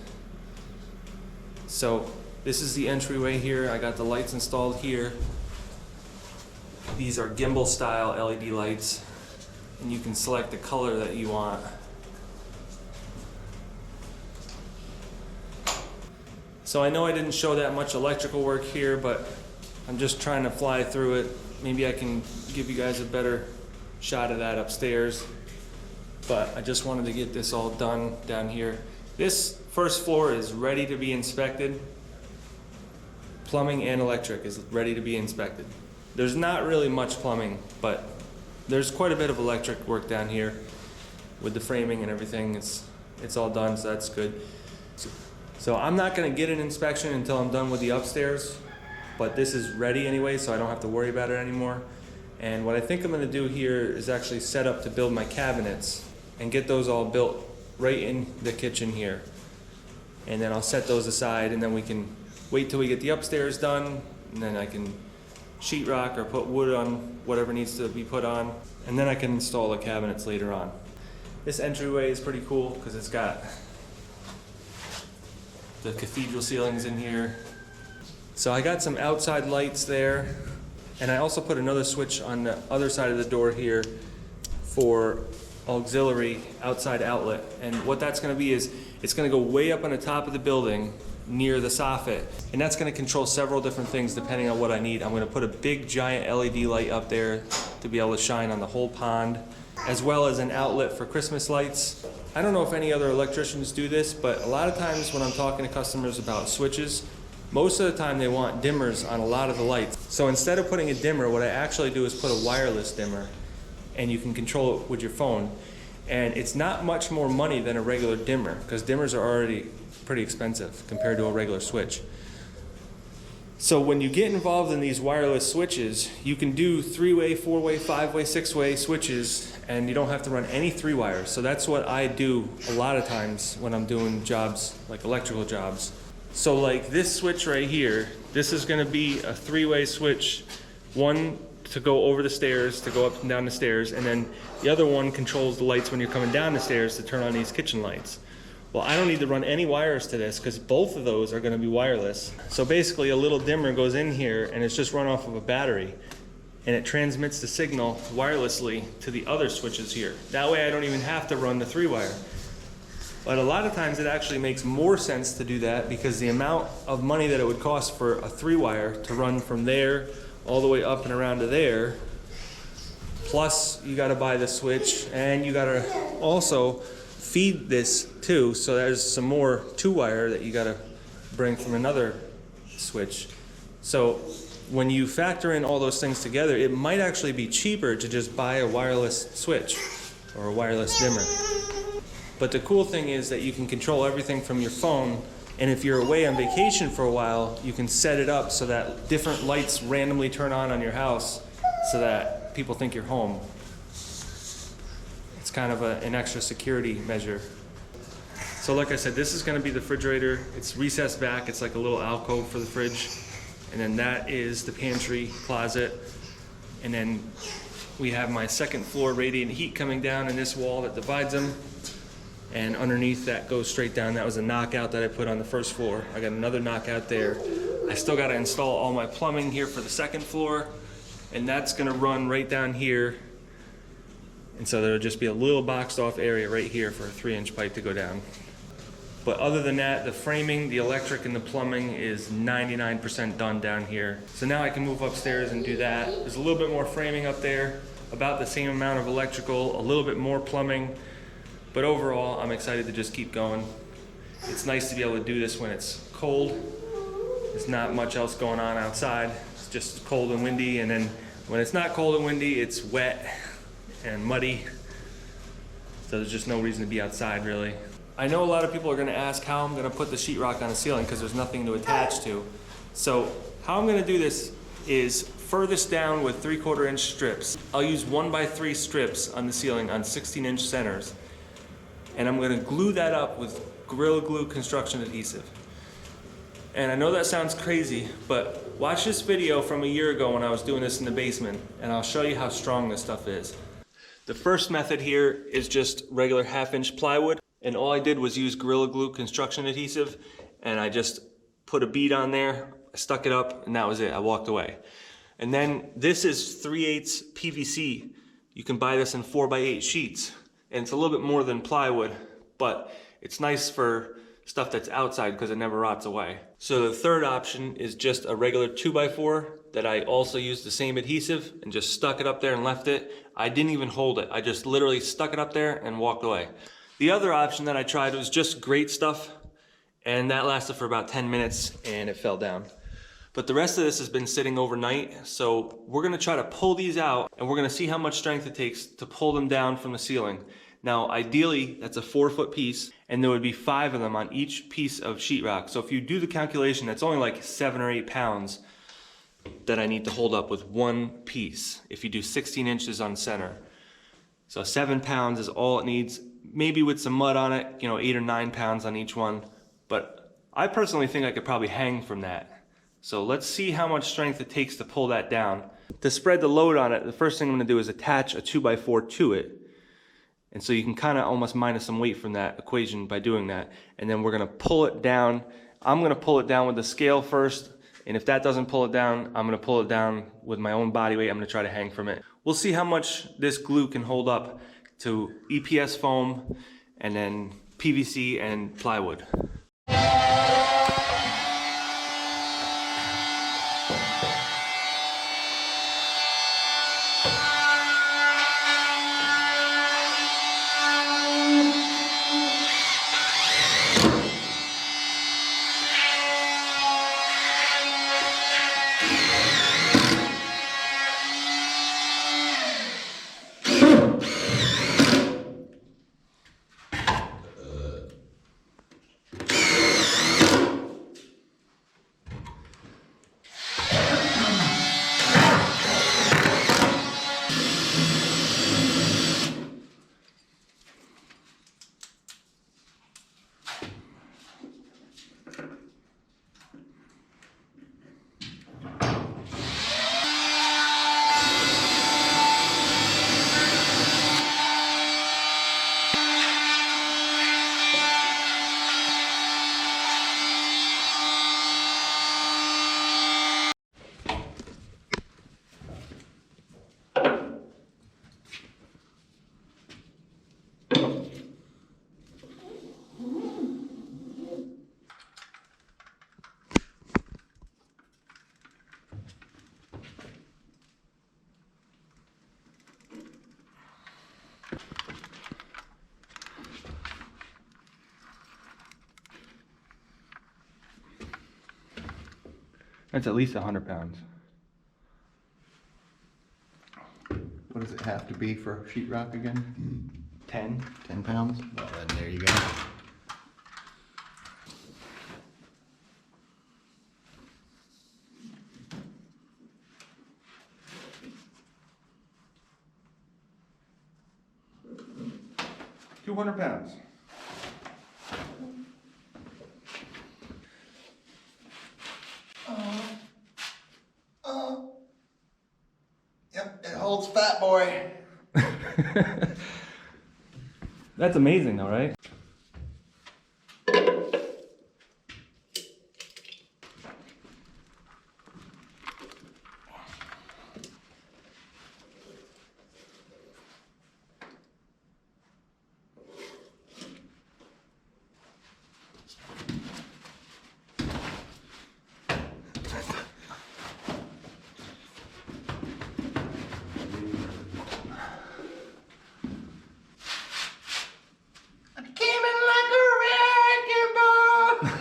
So this is the entryway here. I got the lights installed here. These are gimbal style LED lights, and you can select the color that you want. So I know I didn't show that much electrical work here, but I'm just trying to fly through it. Maybe I can give you guys a better shot of that upstairs. But I just wanted to get this all done down here. This first floor is ready to be inspected. Plumbing and electric is ready to be inspected. There's not really much plumbing, but there's quite a bit of electric work down here with the framing and everything. It's all done, so that's good. So I'm not gonna get an inspection until I'm done with the upstairs, but this is ready anyway, so I don't have to worry about it anymore. And what I think I'm gonna do here is actually set up to build my cabinets and get those all built right in the kitchen here. And then I'll set those aside, and then we can wait till we get the upstairs done, and then I can sheetrock or put wood on whatever needs to be put on, and then I can install the cabinets later on. This entryway is pretty cool because it's got the cathedral ceilings in here. So I got some outside lights there, and I also put another switch on the other side of the door here for auxiliary outside outlet. And what that's gonna be is, it's gonna go way up on the top of the building near the soffit, and that's gonna control several different things depending on what I need. I'm gonna put a big giant LED light up there to be able to shine on the whole pond, as well as an outlet for Christmas lights. I don't know if any other electricians do this, but a lot of times when I'm talking to customers about switches, most of the time they want dimmers on a lot of the lights. So instead of putting a dimmer, what I actually do is put a wireless dimmer, and you can control it with your phone. And it's not much more money than a regular dimmer, because dimmers are already pretty expensive compared to a regular switch. So when you get involved in these wireless switches, you can do 3-way, 4-way, 5-way, 6-way switches, and you don't have to run any 3 wires. So that's what I do a lot of times when I'm doing jobs, like electrical jobs. So like this switch right here, this is gonna be a 3-way switch. One to go over the stairs, to go up and down the stairs, and then the other one controls the lights when you're coming down the stairs to turn on these kitchen lights. Well, I don't need to run any wires to this because both of those are going to be wireless. So basically a little dimmer goes in here, and it's just run off of a battery, and it transmits the signal wirelessly to the other switches here. That way I don't even have to run the 3-wire. But a lot of times it actually makes more sense to do that, because the amount of money that it would cost for a 3-wire to run from there all the way up and around to there, plus you got to buy the switch, and you got to also feed this too, so there's some more 2-wire that you got to bring from another switch. So when you factor in all those things together, it might actually be cheaper to just buy a wireless switch or a wireless dimmer. But the cool thing is that you can control everything from your phone, and if you're away on vacation for a while, you can set it up so that different lights randomly turn on your house so that people think you're home. It's kind of an extra security measure. So like I said, this is going to be the refrigerator. It's recessed back. It's like a little alcove for the fridge. And then that is the pantry closet. And then we have my second floor radiant heat coming down in this wall that divides them. And underneath that goes straight down. That was a knockout that I put on the first floor. I got another knockout there. I still got to install all my plumbing here for the second floor. And that's going to run right down here. And so there'll just be a little boxed off area right here for a 3-inch pipe to go down. But other than that, the framing, the electric, and the plumbing is 99% done down here. So now I can move upstairs and do that. There's a little bit more framing up there, about the same amount of electrical, a little bit more plumbing. But overall, I'm excited to just keep going. It's nice to be able to do this when it's cold. There's not much else going on outside. It's just cold and windy, and then when it's not cold and windy, it's wet and muddy. So there's just no reason to be outside, really. I know a lot of people are gonna ask how I'm gonna put the sheetrock on the ceiling because there's nothing to attach to. So how I'm gonna do this is furthest down with 3/4 inch strips. I'll use 1x3 strips on the ceiling on 16-inch centers. And I'm gonna glue that up with Gorilla Glue construction adhesive. And I know that sounds crazy, but watch this video from a year ago when I was doing this in the basement, and I'll show you how strong this stuff is. The first method here is just regular 1/2-inch plywood, and all I did was use Gorilla Glue construction adhesive, and I just put a bead on there, I stuck it up, and that was it. I walked away. And then this is 3/8 PVC. You can buy this in 4x8 sheets, and it's a little bit more than plywood, but it's nice for stuff that's outside because it never rots away. So the third option is just a regular 2x4 that I also used the same adhesive and just stuck it up there and left it. I didn't even hold it. I just literally stuck it up there and walked away. The other option that I tried was just grate stuff, and that lasted for about 10 minutes and it fell down. But the rest of this has been sitting overnight, so we're gonna try to pull these out and we're gonna see how much strength it takes to pull them down from the ceiling. Now, ideally, that's a 4-foot piece, and there would be 5 of them on each piece of sheetrock. So if you do the calculation, that's only like 7 or 8 pounds that I need to hold up with one piece if you do 16 inches on center. So 7 pounds is all it needs, maybe with some mud on it, 8 or 9 pounds on each one. But I personally think I could probably hang from that. So let's see how much strength it takes to pull that down. To spread the load on it, the first thing I'm gonna do is attach a 2x4 to it. And so you can kind of almost minus some weight from that equation by doing that. And then we're gonna pull it down. I'm gonna pull it down with the scale first. And if that doesn't pull it down, I'm gonna pull it down with my own body weight. I'm gonna try to hang from it. We'll see how much this glue can hold up to EPS foam and then PVC and plywood. That's at least 100 pounds. What does it have to be for sheetrock again? 10. 10 pounds? Well, then there you go. £200. Yep, it holds fat boy. That's amazing though, right?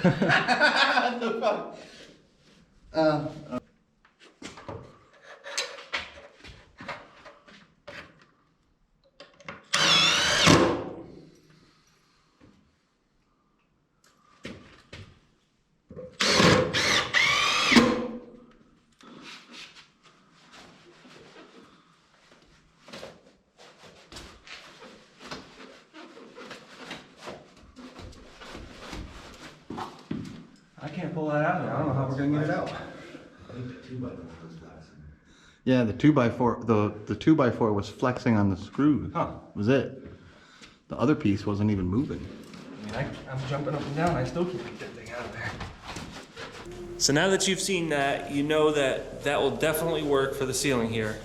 The fuck? I can't pull that out now. I don't know how we're gonna get it out. Yeah, the 2x4, the 2x4 was flexing on the screws. Huh. Was it? The other piece wasn't even moving. I mean, I'm jumping up and down. I still can't get that thing out of there. So now that you've seen that, you know that that will definitely work for the ceiling here.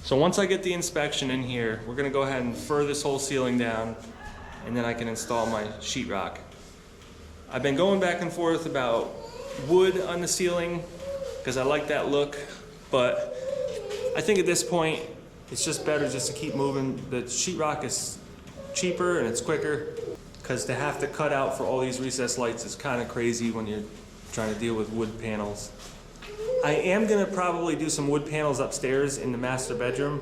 So once I get the inspection in here, we're gonna go ahead and fur this whole ceiling down, and then I can install my sheetrock. I've been going back and forth about wood on the ceiling because I like that look, but I think at this point it's just better just to keep moving. The sheetrock is cheaper and it's quicker, because to have to cut out for all these recessed lights is kind of crazy when you're trying to deal with wood panels. I am gonna probably do some wood panels upstairs in the master bedroom,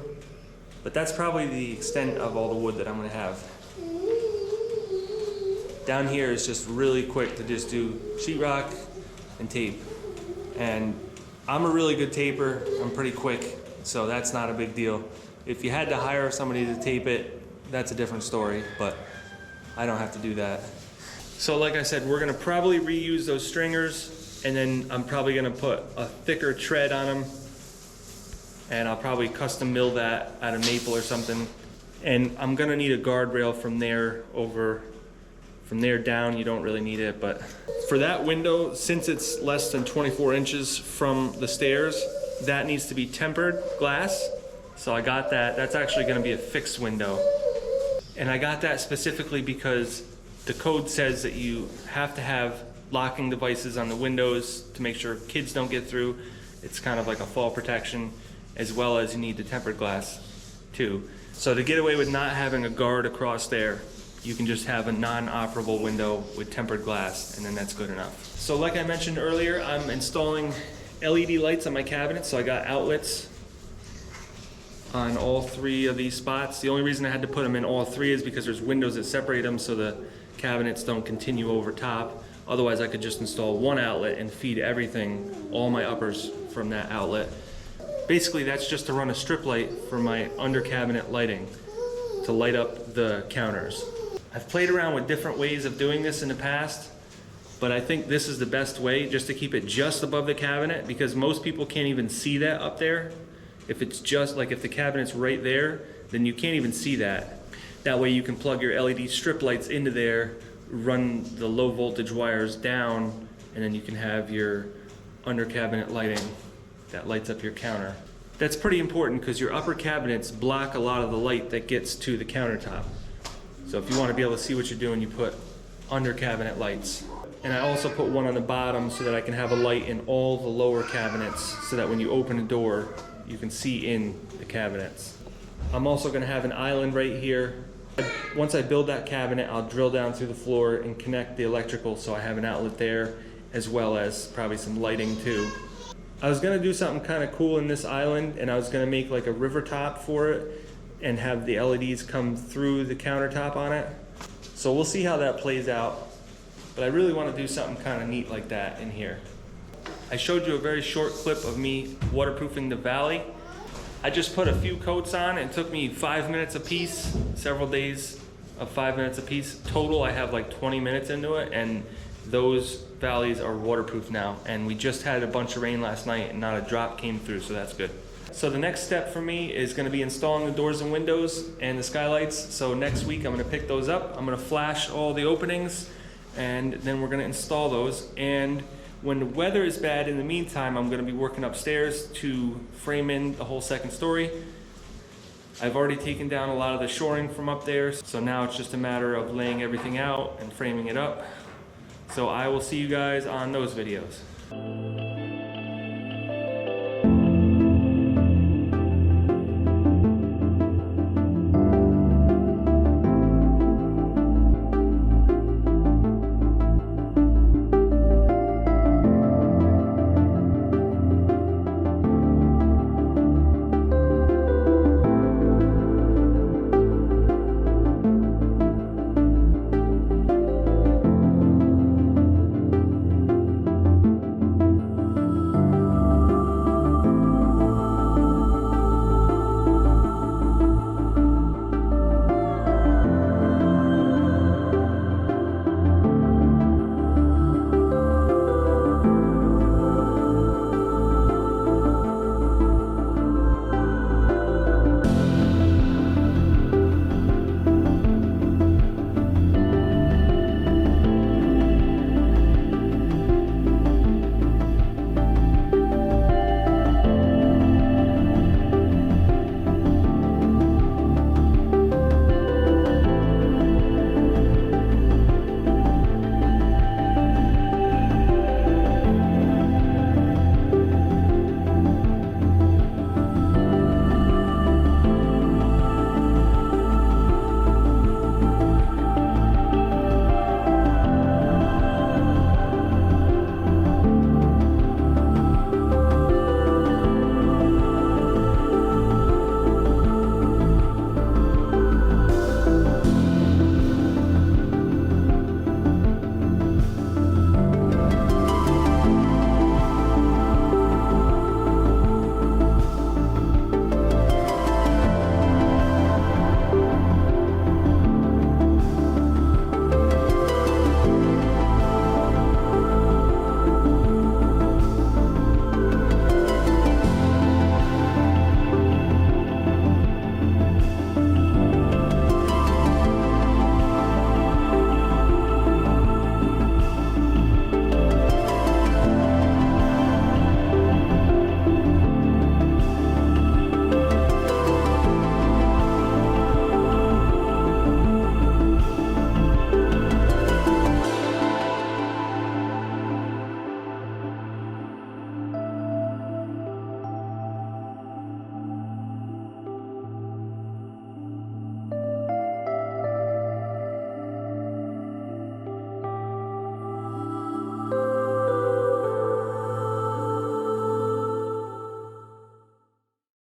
but that's probably the extent of all the wood that I'm gonna have. Down here is just really quick to just do sheetrock and tape. And I'm a really good taper, I'm pretty quick, so that's not a big deal. If you had to hire somebody to tape it, that's a different story, but I don't have to do that. So like I said, we're gonna probably reuse those stringers, and then I'm probably gonna put a thicker tread on them, and I'll probably custom mill that out of maple or something. And I'm gonna need a guardrail from there over. From there down, you don't really need it, but for that window, since it's less than 24 inches from the stairs, that needs to be tempered glass. So I got that. That's actually gonna be a fixed window. And I got that specifically because the code says that you have to have locking devices on the windows to make sure kids don't get through. It's kind of like a fall protection, as well as you need the tempered glass too. So to get away with not having a guard across there, you can just have a non-operable window with tempered glass, and then that's good enough. So like I mentioned earlier, I'm installing LED lights on my cabinet, so I got outlets on all 3 of these spots. The only reason I had to put them in all 3 is because there's windows that separate them so the cabinets don't continue over top. Otherwise I could just install 1 outlet and feed everything, all my uppers, from that outlet. Basically that's just to run a strip light for my under cabinet lighting to light up the counters. I've played around with different ways of doing this in the past, but I think this is the best way, just to keep it just above the cabinet, because most people can't even see that up there. If it's just like, if the cabinet's right there, then you can't even see that. That way you can plug your LED strip lights into there, run the low voltage wires down, and then you can have your under cabinet lighting that lights up your counter. That's pretty important because your upper cabinets block a lot of the light that gets to the countertop. So if you want to be able to see what you're doing, you put under cabinet lights. And I also put one on the bottom so that I can have a light in all the lower cabinets, so that when you open a door, you can see in the cabinets. I'm also going to have an island right here. Once I build that cabinet, I'll drill down through the floor and connect the electrical, so I have an outlet there, as well as probably some lighting too. I was going to do something kind of cool in this island, and I was going to make like a river top for it and have the LEDs come through the countertop on it. So we'll see how that plays out, but I really want to do something kind of neat like that in here. I showed you a very short clip of me waterproofing the valley. I just put a few coats on, and it took me 5 minutes a piece, several days of 5 minutes a piece. Total, I have like 20 minutes into it, and those valleys are waterproof now. And we just had a bunch of rain last night and not a drop came through, so that's good. So the next step for me is going to be installing the doors and windows and the skylights. So next week I'm going to pick those up. I'm going to flash all the openings, and then we're going to install those. And when the weather is bad in the meantime, I'm going to be working upstairs to frame in the whole second story. I've already taken down a lot of the shoring from up there, so now it's just a matter of laying everything out and framing it up. So I will see you guys on those videos.